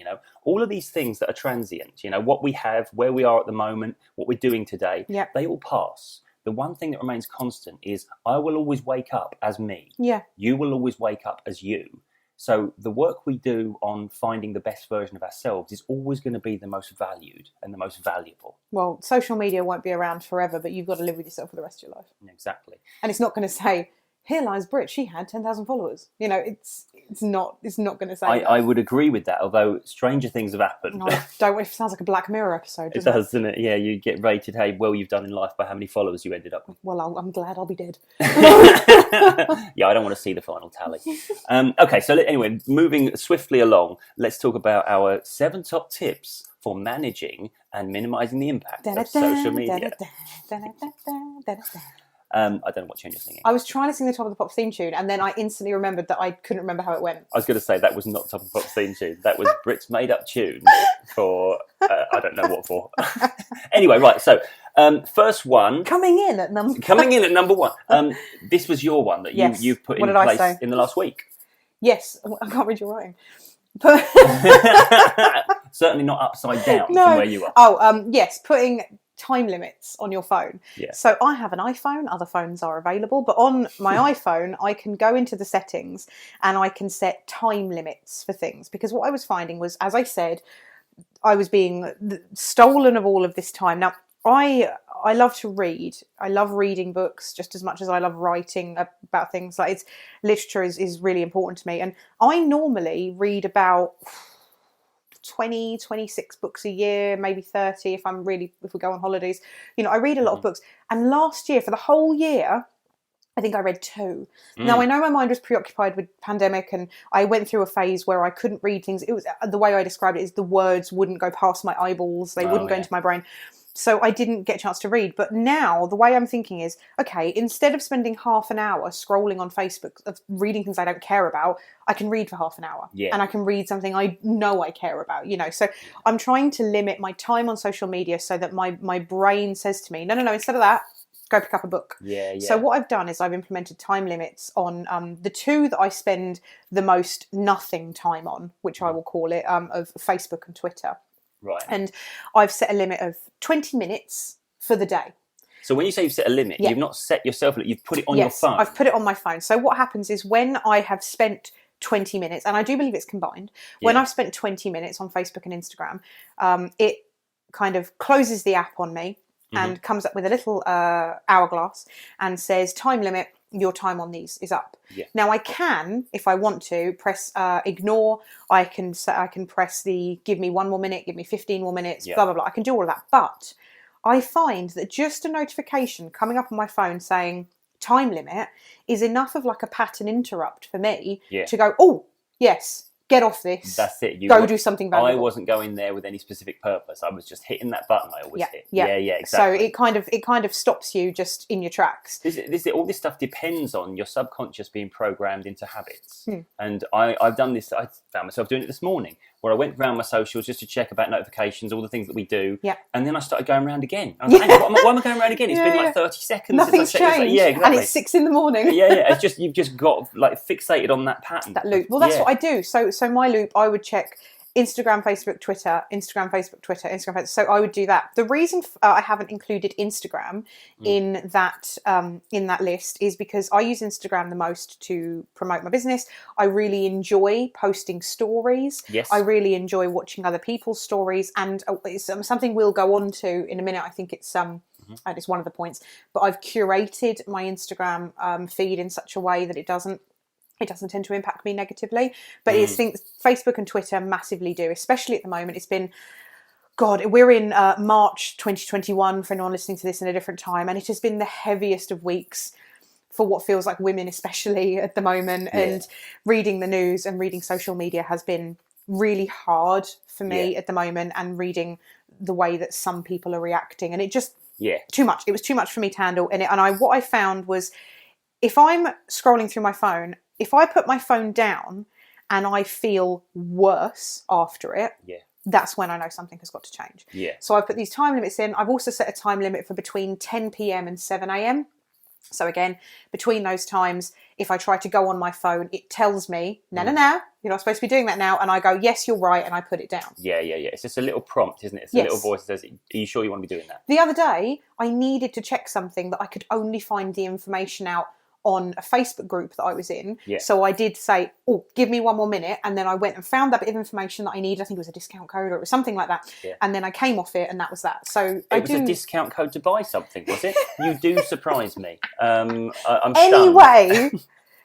all of these things that are transient, what we have, where we are at the moment, what we're doing today, they all pass. The one thing that remains constant is I will always wake up as me. Yeah. You will always wake up as you. So the work we do on finding the best version of ourselves is always going to be the most valued and the most valuable. Well, social media won't be around forever, but you've got to live with yourself for the rest of your life. Exactly. And it's not going to say, here lies Britt, she had 10,000 followers. It's not going to say that. I would agree with that, although stranger things have happened. No, it sounds like a Black Mirror episode, doesn't it? It does, doesn't it? Yeah, you get rated how well you've done in life by how many followers you ended up with. Well, I'm glad I'll be dead. Yeah, I don't want to see the final tally. Okay, so anyway, moving swiftly along, let's talk about our 7 top tips for managing and minimizing the impact of social media. I don't know what tune you're singing. I was trying to sing the Top of the Pops theme tune, and then I instantly remembered that I couldn't remember how it went. I was going to say that was not Top of the Pops theme tune. That was Britt's made-up tune for, I don't know what for. Anyway, right, so First one. Coming in at number one. This was your one that you've put in place in the last week. Yes. I can't read your writing. Certainly not upside down from where you are. Yes, putting time limits on your phone. Yeah. So I have an iPhone, other phones are available, but on my iPhone I can go into the settings and I can set time limits for things, because what I was finding was, as I said, I was being stolen of all of this time. Now, I love to read. I love reading books just as much as I love writing about things. Like, literature is really important to me, and I normally read about 20, 26 books a year, maybe 30 if we go on holidays. I read a lot of books. And last year, for the whole year, I think I read 2. Now, I know my mind was preoccupied with pandemic, and I went through a phase where I couldn't read things. It was, the way I described it is, the words wouldn't go past my eyeballs. They wouldn't go into my brain. So I didn't get a chance to read. But now the way I'm thinking is, okay, instead of spending half an hour scrolling on Facebook of reading things I don't care about, I can read for half an hour. Yeah. And I can read something I know I care about, So I'm trying to limit my time on social media so that my brain says to me, no, instead of that, go pick up a book. Yeah. So what I've done is I've implemented time limits on the 2 that I spend the most nothing time on, which I will call it, of Facebook and Twitter. Right. And I've set a limit of 20 minutes for the day. So when you say you've set a limit, you've not set yourself a limit, you've put it on your phone. I've put it on my phone. So what happens is, when I have spent 20 minutes, and I do believe it's combined, when I've spent 20 minutes on Facebook and Instagram, it kind of closes the app on me and comes up with a little hourglass and says, time limit, your time on these is up. Yeah. Now, I can, if I want to, press ignore. I can press the give me 1 more minute, give me 15 more minutes, blah, blah, blah. I can do all of that. But I find that just a notification coming up on my phone saying time limit is enough of like a pattern interrupt for me to go, oh, yes, get off this. That's it. Go do something valuable. I wasn't going there with any specific purpose. I was just hitting that button I always hit. Yeah, exactly. So it kind of stops you just in your tracks. All this stuff depends on your subconscious being programmed into habits. And I've done this. I found myself doing it this morning, where I went around my socials just to check about notifications, all the things that we do. Yeah. And then I started going around again. I was like, why am I going around again? It's been like 30 seconds. Nothing's changed. Exactly. And it's 6 a.m. It's just, you've just got like fixated on that pattern. That loop. Well, that's what I do. So my loop, I would check Instagram, Facebook, Twitter, Instagram, Facebook, Twitter, Instagram, Facebook. So I would do that. The reason I haven't included Instagram in that list is because I use Instagram the most to promote my business. I really enjoy posting stories. Yes. I really enjoy watching other people's stories, and it's something we'll go on to in a minute. I think it's and it's one of the points. But I've curated my Instagram feed in such a way that it doesn't tend to impact me negatively. But I think Facebook and Twitter massively do, especially at the moment. It's been, God, we're in March 2021 for anyone listening to this in a different time, and it has been the heaviest of weeks for what feels like women, especially at the moment. And reading the news and reading social media has been really hard for me at the moment, and reading the way that some people are reacting, and it just too much. It was too much for me to handle. And what I found was, if I'm scrolling through my phone, if I put my phone down and I feel worse after it, that's when I know something has got to change. Yeah. So I put these time limits in. I've also set a time limit for between 10 p.m. and 7 a.m. So again, between those times, if I try to go on my phone, it tells me, no, you're not supposed to be doing that now. And I go, yes, you're right. And I put it down. Yeah. It's just a little prompt, isn't it? It's a little voice that says, are you sure you want to be doing that? The other day, I needed to check something that I could only find the information out on a Facebook group that I was in. Yeah. So I did say, oh, give me 1 more minute. And then I went and found that bit of information that I needed. I think it was a discount code or it was something like that. Yeah. And then I came off it, and that was that. So it was a discount code to buy something, was it? You do surprise me. I'm stunned. Anyway,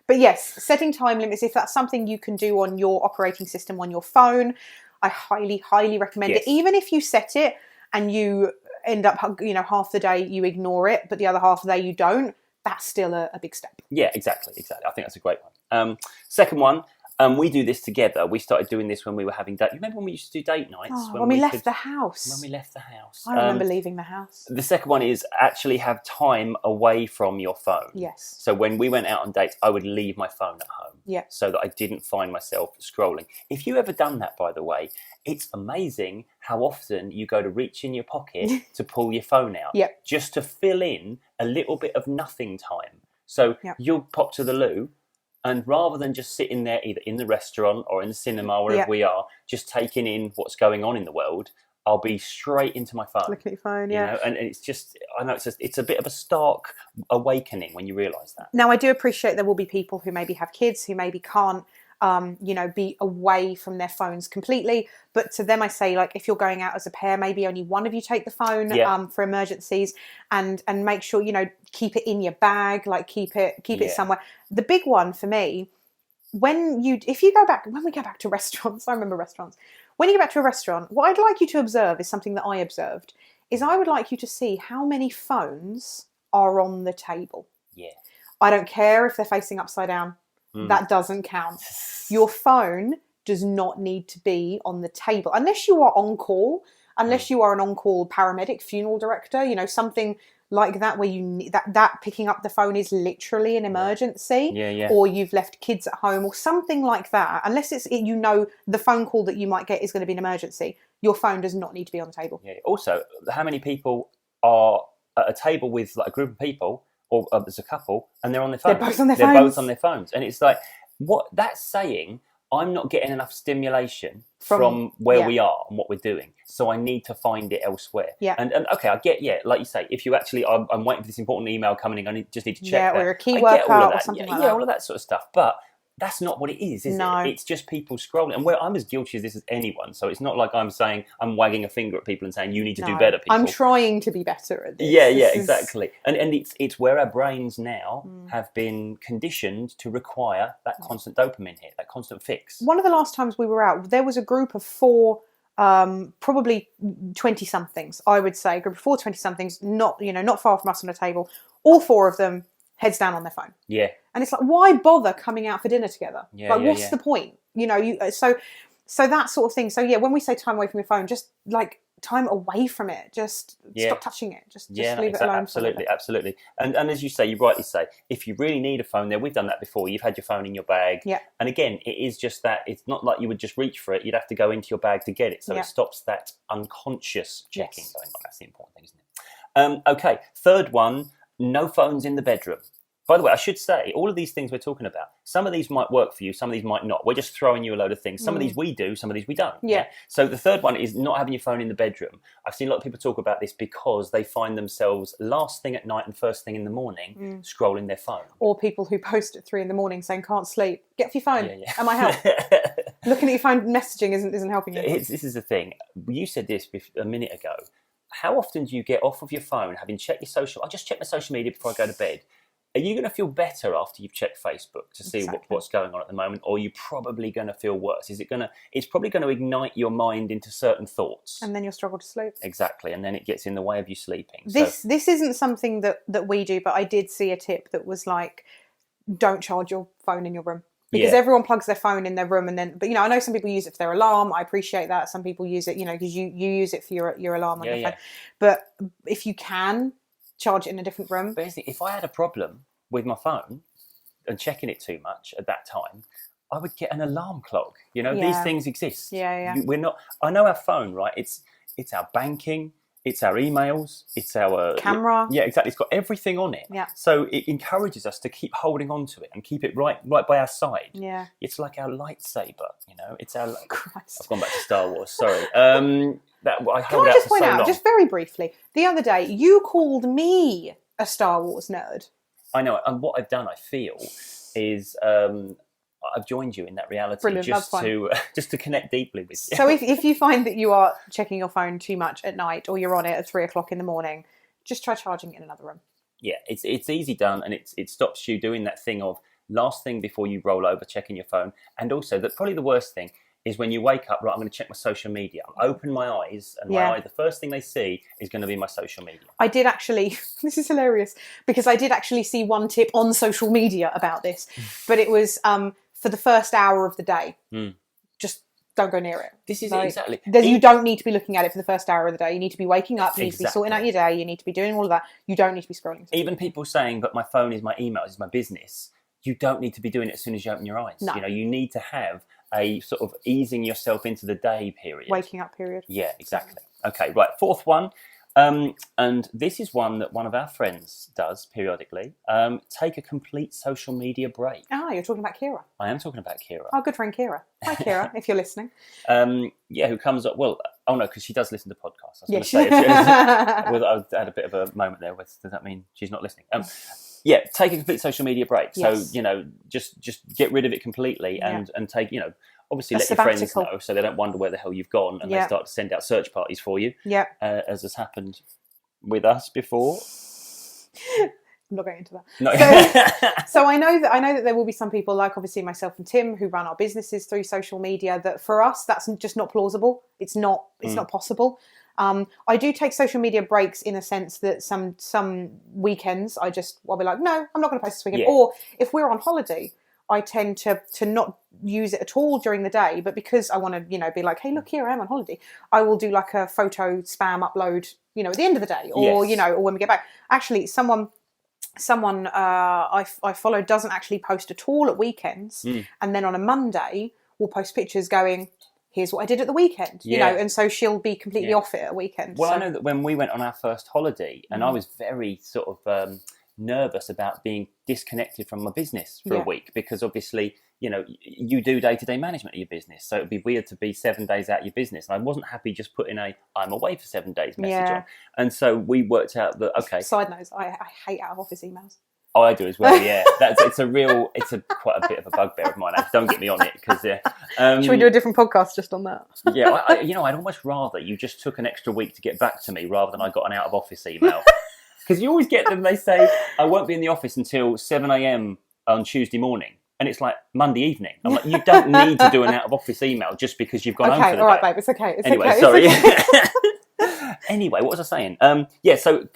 but yes, setting time limits, if that's something you can do on your operating system on your phone, I highly, highly recommend it. Even if you set it and you end up, half the day you ignore it, but the other half of the day you don't, that's still a big step. Yeah, exactly. I think that's a great one. Second one, We do this together. We started doing this when we were having date. You remember when we used to do date nights? When we left the house. When we left the house. I remember leaving the house. The second one is actually have time away from your phone. Yes. So when we went out on dates, I would leave my phone at home. Yeah. So that I didn't find myself scrolling. If you ever done that, by the way, it's amazing how often you go to reach in your pocket to pull your phone out. Yep. Just to fill in a little bit of nothing time. So you'll pop to the loo, and rather than just sitting there either in the restaurant or in the cinema, wherever we are, just taking in what's going on in the world, I'll be straight into my phone. Looking at your phone, You know, and it's just, I know it's a bit of a stark awakening when you realise that. Now, I do appreciate there will be people who maybe have kids who maybe can't, be away from their phones completely. But to them, I say, like, if you're going out as a pair, maybe only one of you take the phone for emergencies, and make sure, keep it in your bag, like keep it somewhere. The big one for me, when we go back to restaurants, I remember restaurants. When you go back to a restaurant, what I'd like you to observe is something that I observed, is I would like you to see how many phones are on the table. Yeah. I don't care if they're facing upside down. That doesn't count. Your phone does not need to be on the table unless you are on call, unless you are an on-call paramedic, funeral director, something like that, where you need that picking up the phone is literally an emergency, or you've left kids at home or something like that. Unless it's the phone call that you might get is going to be an emergency, your phone does not need to be on the table. Yeah. Also, how many people are at a table with like a group of people, or there's a couple, and they're on their phones? They're both on their phones. They're both on their phones, and it's like, what that's saying. I'm not getting enough stimulation from where we are and what we're doing, so I need to find it elsewhere. Yeah. And okay, I get, like you say, if you actually, I'm waiting for this important email coming in, just need to check that. Or a key workout or something like that. Yeah, all of that sort of stuff. But that's not what it is it? It's just people scrolling. And I'm as guilty of this as anyone, so it's not like I'm saying, I'm wagging a finger at people and saying, you need to do better, people. I'm trying to be better at this. Yeah, exactly. And it's where our brains now have been conditioned to require that constant dopamine hit, that constant fix. One of the last times we were out, there was a group of 4, probably 20-somethings, I would say, a group of 4 20-somethings, not far from us on a table, all 4 of them heads down on their phone. Yeah. And it's like, why bother coming out for dinner together? What's the point? So that sort of thing. So when we say time away from your phone, just like time away from it. Just stop touching it. Just leave it alone. Absolutely. And as you say, you rightly say, if you really need a phone, we've done that before. You've had your phone in your bag. Yeah. And again, it is just that it's not like you would just reach for it. You'd have to go into your bag to get it. So it stops that unconscious checking going on. That's the important thing, isn't it? Okay. Third one, no phones in the bedroom. By the way, I should say, all of these things we're talking about, some of these might work for you, some of these might not. We're just throwing you a load of things. Some of these we do, some of these we don't. Yeah. So the third one is not having your phone in the bedroom. I've seen a lot of people talk about this because they find themselves last thing at night and first thing in the morning scrolling their phone. Or people who post at 3 a.m. saying, can't sleep. Get off your phone. Am I help? Looking at your phone messaging isn't helping you. This is the thing. You said this a minute ago. How often do you get off of your phone, having checked your social... I just check my social media before I go to bed. Are you going to feel better after you've checked Facebook to see what's going on at the moment, or are you probably going to feel worse? It's probably going to ignite your mind into certain thoughts, and then you'll struggle to sleep. Exactly, and then it gets in the way of you sleeping. This isn't something that we do, but I did see a tip that was like, don't charge your phone in your room. Because everyone plugs their phone in their room, but I know some people use it for their alarm. I appreciate that. Some people use it, because you use it for your alarm on your phone. But if you can, charge it in a different room. Basically, if I had a problem with my phone and checking it too much at that time, I would get an alarm clock. These things exist. We're not. I know our phone, right? It's our banking. It's our emails. It's our camera. Yeah, exactly. It's got everything on it. Yeah. So it encourages us to keep holding on to it and keep it right by our side. Yeah. It's like our lightsaber. It's our. Christ. I've gone back to Star Wars. Sorry. Can I just point out, just very briefly, the other day you called me a Star Wars nerd. I know, and what I've done, I feel, is I've joined you in that reality. Brilliant, just to connect deeply with you. So if you find that you are checking your phone too much at night, or you're on it at 3 o'clock in the morning, just try charging it in another room. Yeah, it's easy done, and it stops you doing that thing of last thing before you roll over, checking your phone. And also, that probably the worst thing is when you wake up, right, I'm going to check my social media. I open my eyes, and the first thing they see is going to be my social media. I did actually, this is hilarious, because I did actually see one tip on social media about this, but it was for for the first hour of the day. Mm. Just don't go near it. This is Like, exactly. you don't need to be looking at it for the first hour of the day. You need to be waking up. You need to be sorting out Exactly. your day. You need to be doing all of that. You don't need to be scrolling. Even people saying, but my phone is my emails, is my business. You don't need to be doing it as soon as you open your eyes. No. You know, you need to have a sort of easing yourself into the day period. Waking up period. Yeah, exactly. Okay, right. Fourth one. And this is one that one of our friends does periodically. Take a complete social media break. Ah, you're talking about Kira. I am talking about Kira. Our good friend Kira. Hi, Kira, if you're listening. Yeah, who comes up? Well, oh no, because she does listen to podcasts. I was Yeah, going to say, I had a bit of a moment there. Does that mean she's not listening? Yeah, take a complete social media break. Yes. So, you know, just get rid of it completely and take, you know, obviously A let your friends sabbatical. know so they don't wonder where the hell you've gone and they start to send out search parties for you. Yeah. As has happened with us before. I'm not going into that. No. So I know that there will be some people, like obviously myself and Tim, who run our businesses through social media, that for us that's just not plausible. It's not possible. I do take social media breaks in a sense that some weekends I'll be like, no, I'm not going to post this weekend. Yeah. Or if we're on holiday, I tend to not use it at all during the day, but because I want to, you know, be like, hey, look, here I am on holiday, I will do like a photo spam upload, you know, at the end of the day, or Yes. you know, or when we get back. Actually, someone I follow doesn't actually post at all at weekends, and then on a Monday will post pictures going, here's what I did at the weekend, you know, and so she'll be completely off it at weekend. Well, so. I know that when we went on our first holiday, and I was very sort of nervous about being disconnected from my business for a week, because obviously, you know, you do day-to-day management of your business, so it'd be weird to be 7 days out of your business, and I wasn't happy just putting I'm away for 7 days message on. And so we worked out that, okay. Side notes, I hate out of office emails. Oh, I do as well, yeah. It's quite a bit of a bugbear of mine. Don't get me on it, because should we do a different podcast just on that? Yeah, I'd almost rather you just took an extra week to get back to me rather than I got an out of office email. Because you always get them, they say, I won't be in the office until 7 a.m. on Tuesday morning. And it's like Monday evening. I'm like, you don't need to do an out of office email just because you've gone home for the day. Okay, all right, babe, it's okay. Anyway, okay. sorry. Anyway, what was I saying? So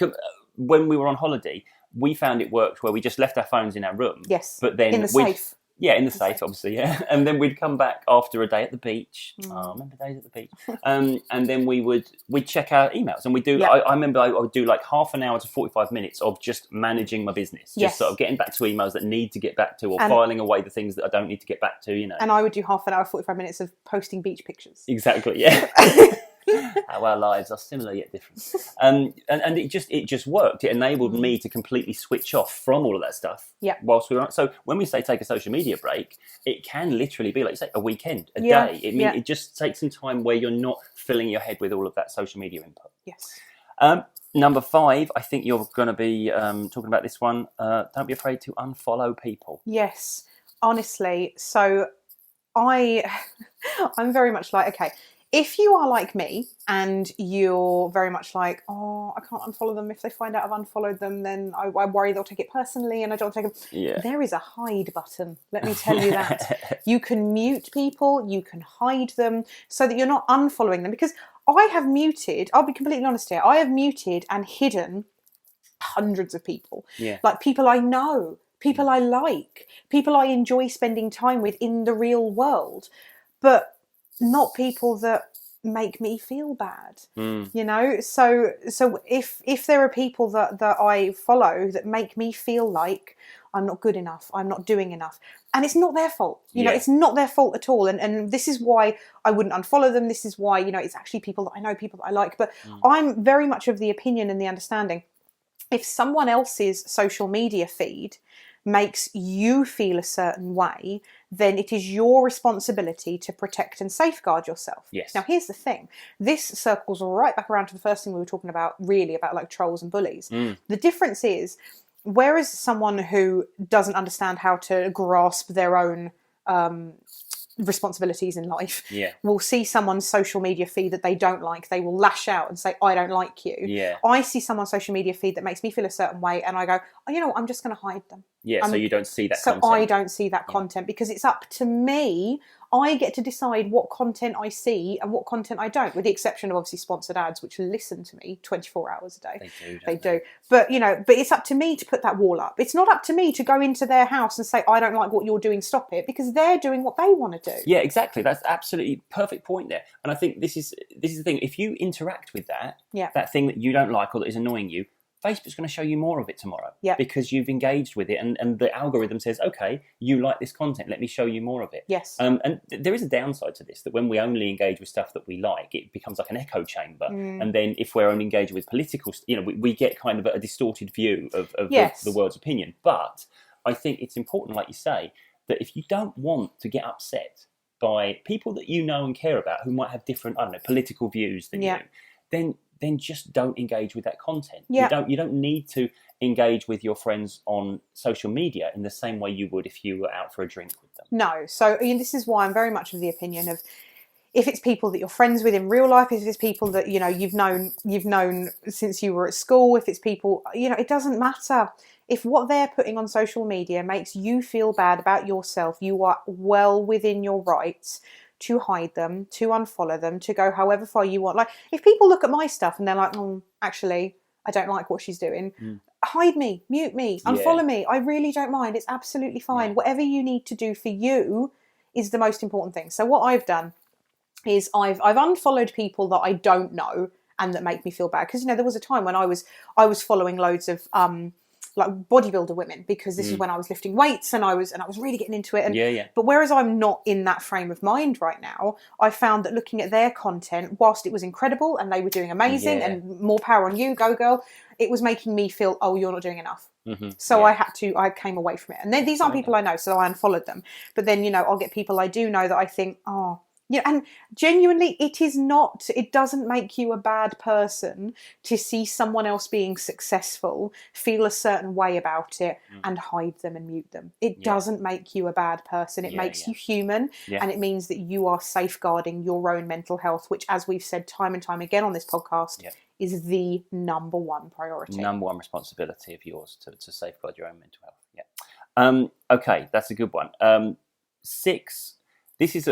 when we were on holiday, we found it worked where we just left our phones in our room. Yes, but then in the safe. Yeah, in the safe, obviously, yeah. And then we'd come back after a day at the beach. Oh, remember days at the beach? And then we'd check our emails. And we do, I remember I would do like half an hour to 45 minutes of just managing my business. Just sort of getting back to emails that need to get back to, or filing away the things that I don't need to get back to, you know. And I would do half an hour, 45 minutes of posting beach pictures. Exactly, yeah. How our lives are similar yet different. And it just worked. It enabled me to completely switch off from all of that stuff. Yeah. Whilst we were on. So when we say take a social media break, it can literally be like you say a weekend, a day. It just takes some time where you're not filling your head with all of that social media input. Yes. Number 5, I think you're going to be talking about this one. Don't be afraid to unfollow people. Yes, honestly. So I'm very much like, okay, if you are like me and you're very much like, oh, I can't unfollow them. If they find out I've unfollowed them, then I worry they'll take it personally and I don't take them. Yeah. There is a hide button. Let me tell you that. You can mute people. You can hide them so that you're not unfollowing them. Because I have muted, I'll be completely honest here, I have muted and hidden hundreds of people. Yeah. Like people I know, people I like, people I enjoy spending time with in the real world. But not people that make me feel bad, you know. So if there are people that I follow that make me feel like I'm not good enough, I'm not doing enough, and it's not their fault, you know, it's not their fault at all. And this is why I wouldn't unfollow them. This is why, you know, it's actually people that I know, people that I like. But I'm very much of the opinion and the understanding, if someone else's social media feed makes you feel a certain way, then it is your responsibility to protect and safeguard yourself. Yes. Now, here's the thing. This circles right back around to the first thing we were talking about, really, about like trolls and bullies. The difference is, whereas someone who doesn't understand how to grasp their own responsibilities in life will see someone's social media feed that they don't like, they will lash out and say, I don't like you. I see someone's social media feed that makes me feel a certain way and I go, oh, you know what, I'm just going to hide them. So you don't see that content. So I don't see that content because it's up to me. I get to decide what content I see and what content I don't, with the exception of obviously sponsored ads, which listen to me 24 hours a day. They do. But, but it's up to me to put that wall up. It's not up to me to go into their house and say, I don't like what you're doing, stop it, because they're doing what they want to do. Yeah, exactly. That's absolutely perfect point there. And I think this is the thing. If you interact with that thing that you don't like or that is annoying you, Facebook's going to show you more of it tomorrow because you've engaged with it, and the algorithm says, okay, you like this content, let me show you more of it. Yes. And there is a downside to this, that when we only engage with stuff that we like, it becomes like an echo chamber. And then if we're only engaging with political, we get kind of a distorted view of the world's opinion. But I think it's important, like you say, that if you don't want to get upset by people that you know and care about who might have different, I don't know, political views than you, then just don't engage with that content. Yeah. You don't need to engage with your friends on social media in the same way you would if you were out for a drink with them. No. So this is why I'm very much of the opinion of, if it's people that you're friends with in real life, if it's people that you've known since you were at school, if it's people, it doesn't matter. If what they're putting on social media makes you feel bad about yourself, you are well within your rights to hide them, to unfollow them, to go however far you want. Like, if people look at my stuff and they're like, actually, I don't like what she's doing, hide me, mute me, unfollow me. I really don't mind. It's absolutely fine. Yeah. Whatever you need to do for you is the most important thing. So what I've done is I've unfollowed people that I don't know and that make me feel bad. Because, there was a time when I was following loads of like bodybuilder women, because this is when I was lifting weights and I was really getting into it. And but whereas I'm not in that frame of mind right now, I found that looking at their content, whilst it was incredible and they were doing amazing and more power on you, go girl, it was making me feel, oh, you're not doing enough. So I came away from it. And then these aren't people I know, so I unfollowed them. But then, I'll get people I do know that I think, and genuinely, it doesn't make you a bad person to see someone else being successful, feel a certain way about it, and hide them and mute them. It doesn't make you a bad person. It makes you human, and it means that you are safeguarding your own mental health, which, as we've said time and time again on this podcast, is the number one priority. Number one responsibility of yours to safeguard your own mental health. Okay, that's a good one. 6. This is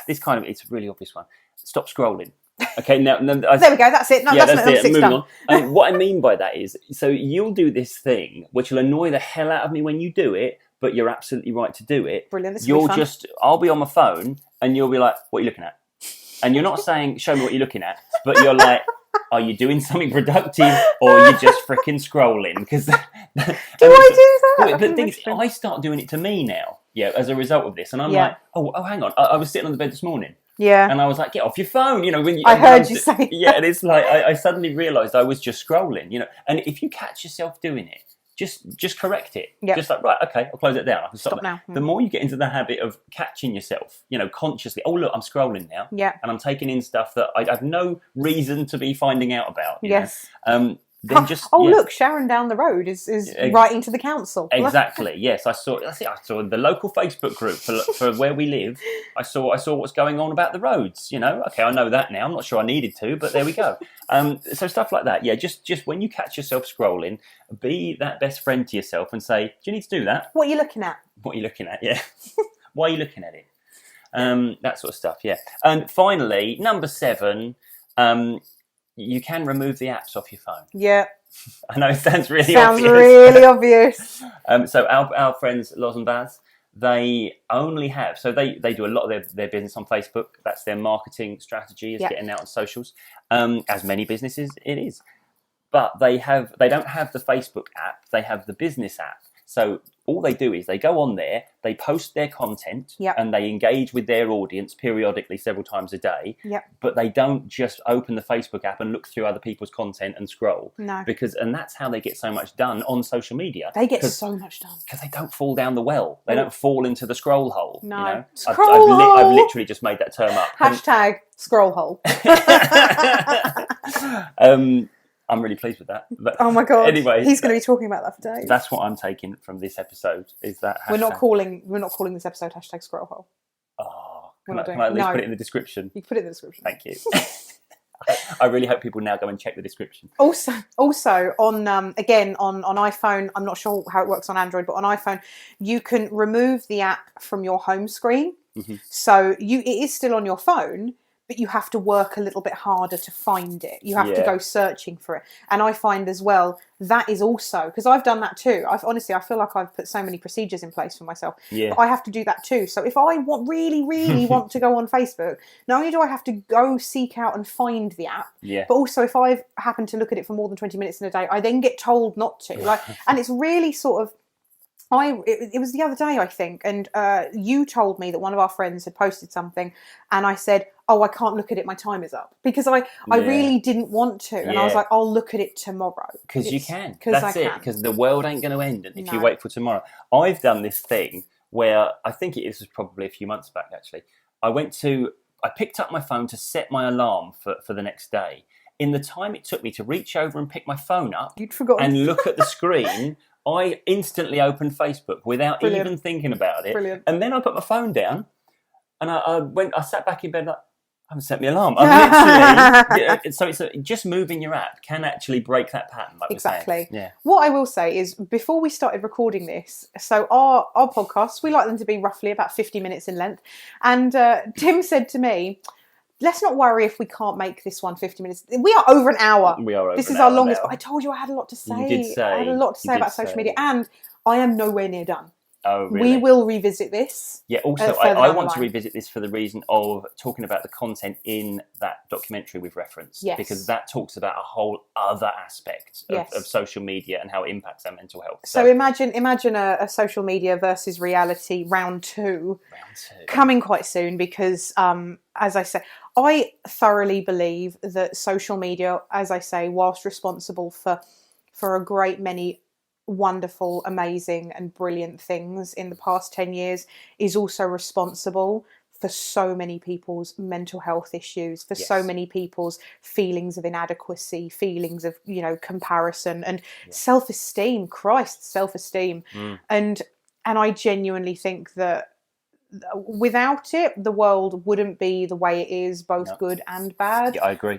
it's a really obvious one. Stop scrolling. Okay, now there we go. That's it. No, that's it. Moving on. What I mean by that is, so you'll do this thing which will annoy the hell out of me when you do it, but you're absolutely right to do it. Brilliant. I'll be on my phone and you'll be like, "What are you looking at?" And you're not saying, "Show me what you're looking at," but you're like, are you doing something productive or are you just freaking scrolling? Because do I do that? The thing is, I start doing it to me now. Yeah, as a result of this, and I'm like, oh, hang on. I was sitting on the bed this morning. Yeah. And I was like, get off your phone. When I heard you say. Yeah, and it's like I suddenly realised I was just scrolling. And if you catch yourself doing it, just correct it. Yep. Just like, right, okay, I'll close it down. I can stop now. The more you get into the habit of catching yourself, consciously, oh look, I'm scrolling now. Yeah. And I'm taking in stuff that I have no reason to be finding out about. Yes. Then just look, Sharon down the road is writing to the council. Exactly. Yes, I saw the local Facebook group for where we live. I saw what's going on about the roads. Okay, I know that now. I'm not sure I needed to, but there we go. So stuff like that. Yeah, just when you catch yourself scrolling, be that best friend to yourself and say, do you need to do that? What are you looking at? What are you looking at? Yeah. Why are you looking at it? That sort of stuff. Yeah. And finally, number 7. You can remove the apps off your phone. Yeah. I know it sounds really obvious. So our friends Loz and Baz, they only have, so they do a lot of their business on Facebook. That's their marketing strategy, is getting out on socials. As many businesses it is. But they don't have the Facebook app, they have the business app. So all they do is they go on there, they post their content, and they engage with their audience periodically several times a day. But they don't just open the Facebook app and look through other people's content and scroll. No. And that's how they get so much done on social media. They get so much done. Because they don't fall down the well. They don't fall into the scroll hole. No. Scroll hole! I've literally just made that term up. Hashtag scroll hole. I'm really pleased with that. But oh my god! Anyway, he's going to be talking about that for days. That's what I'm taking from this episode. Is that hashtag. We're not calling this episode hashtag scroll hole. Oh, can I at least put it in the description? You can put it in the description. Thank you. I really hope people now go and check the description. Also on again on iPhone, I'm not sure how it works on Android, but on iPhone you can remove the app from your home screen. So it is still on your phone, but you have to work a little bit harder to find it. You have to go searching for it. And I find as well, that is also, because I've done that too. I feel like I've put so many procedures in place for myself. Yeah. But I have to do that too. So if I really want to go on Facebook, not only do I have to go seek out and find the app, but also if I've happened to look at it for more than 20 minutes in a day, I then get told not to. And it's really sort of, it was the other day, I think, and you told me that one of our friends had posted something, and I said, oh, I can't look at it, my time is up. Because I really didn't want to, and I was like, I'll look at it tomorrow. Because you can. That's it, because the world ain't going to end if you wait for tomorrow. I've done this thing where, I think it was probably a few months back, actually. I picked up my phone to set my alarm for the next day. In the time it took me to reach over and pick my phone up and look at the screen, I instantly opened Facebook without even thinking about it. Brilliant. And then I put my phone down and I sat back in bed like, I haven't set my alarm. I've literally, so it's just moving your app can actually break that pattern. Like exactly. Yeah. What I will say is, before we started recording this, so our podcasts, we like them to be roughly about 50 minutes in length. And Tim said to me, let's not worry if we can't make this one 50 minutes. We are over an hour. We are over This an is hour our longest, now. but I told you I had a lot to say. You did say. I had a lot to say about social media, and I am nowhere near done. Oh, really? We will revisit this. Yeah, also, I want to revisit this for the reason of talking about the content in that documentary we've referenced. Yes. Because that talks about a whole other aspect of social media and how it impacts our mental health. So imagine a social media versus reality round two coming quite soon, because, as I say, I thoroughly believe that social media, as I say, whilst responsible for a great many wonderful, amazing and brilliant things in the past 10 years, is also responsible for so many people's mental health issues, for so many people's feelings of inadequacy, feelings of, comparison and self-esteem, self-esteem. And I genuinely think that without it, the world wouldn't be the way it is, both good and bad. Yeah, I agree.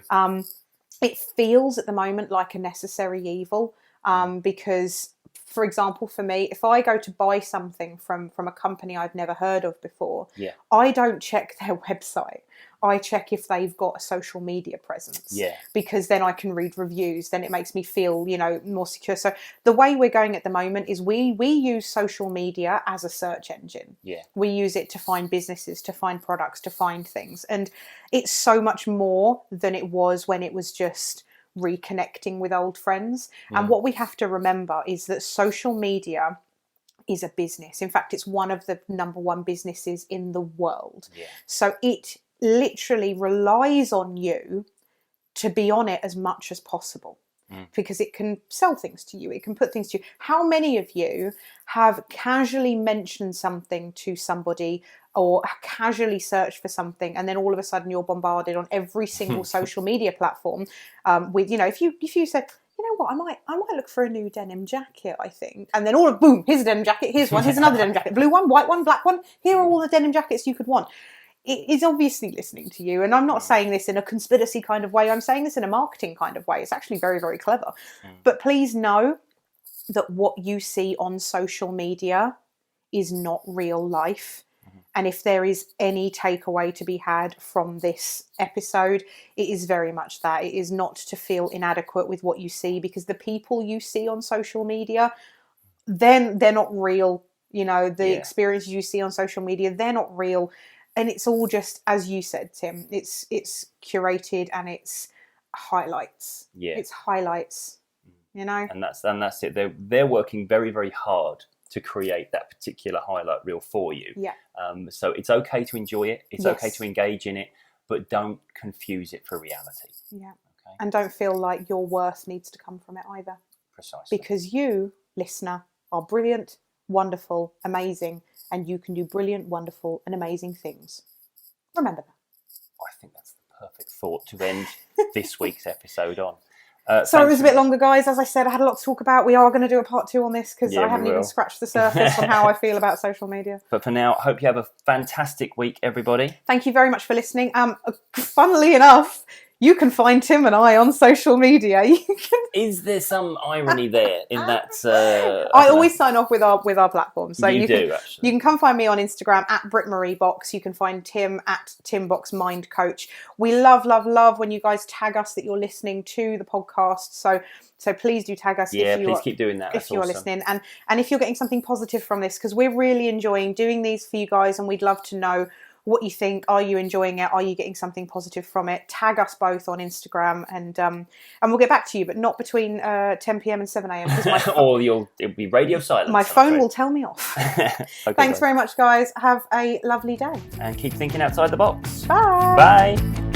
It feels at the moment like a necessary evil, because, for example, for me, if I go to buy something from a company I've never heard of before, I don't check their website. I check if they've got a social media presence, because then I can read reviews. Then it makes me feel, more secure. So the way we're going at the moment is we use social media as a search engine. Yeah. We use it to find businesses, to find products, to find things. And it's so much more than it was when it was just reconnecting with old friends. And what we have to remember is that social media is a business. In fact, it's one of the number one businesses in the world. Yeah. So it literally relies on you to be on it as much as possible, because it can sell things to you. It can put things to you. How many of you have casually mentioned something to somebody or casually searched for something, and then all of a sudden you're bombarded on every single social media platform with, if you said, you know what, I might look for a new denim jacket, I think. And then boom, here's a denim jacket, here's one, here's another denim jacket, blue one, white one, black one. Here are all the denim jackets you could want. It is obviously listening to you. And I'm not saying this in a conspiracy kind of way. I'm saying this in a marketing kind of way. It's actually very, very clever. But please know that what you see on social media is not real life. And if there is any takeaway to be had from this episode, it is very much that. It is not to feel inadequate with what you see, because the people you see on social media, then they're not real. The experiences you see on social media, they're not real. And it's all just, as you said, Tim, it's curated and it's highlights. Yeah. It's highlights, And that's it. They're working very, very hard to create that particular highlight reel for you. Yeah. So it's okay to enjoy it. It's okay to engage in it, but don't confuse it for reality. Yeah. Okay. And don't feel like your worth needs to come from it either. Precisely. Because you, listener, are brilliant, wonderful, amazing, and you can do brilliant, wonderful, and amazing things. Remember that. I think that's the perfect thought to end this week's episode on. So it was a bit longer, guys. As I said, I had a lot to talk about. We are going to do a part 2 on this, because I haven't even scratched the surface on how I feel about social media. But for now, I hope you have a fantastic week, everybody. Thank you very much for listening. Funnily enough, You can find Tim and I on social media. Is there some irony there in that? I always sign off with our platform. So you can actually. You can come find me on Instagram at Britt Marie Box. You can find Tim at Tim Box Mind Coach. We love when you guys tag us that you're listening to the podcast. So please do tag us. Yeah, please keep doing that. If you're listening, and if you're getting something positive from this, because we're really enjoying doing these for you guys, and we'd love to know what you think. Are you enjoying it? Are you getting something positive from it? Tag us both on Instagram, and we'll get back to you, but not between 10 p.m. and 7 a.m. Or it'll be radio silence. My phone will tell me off. Okay, Thanks very much, guys. Have a lovely day. And keep thinking outside the box. Bye. Bye.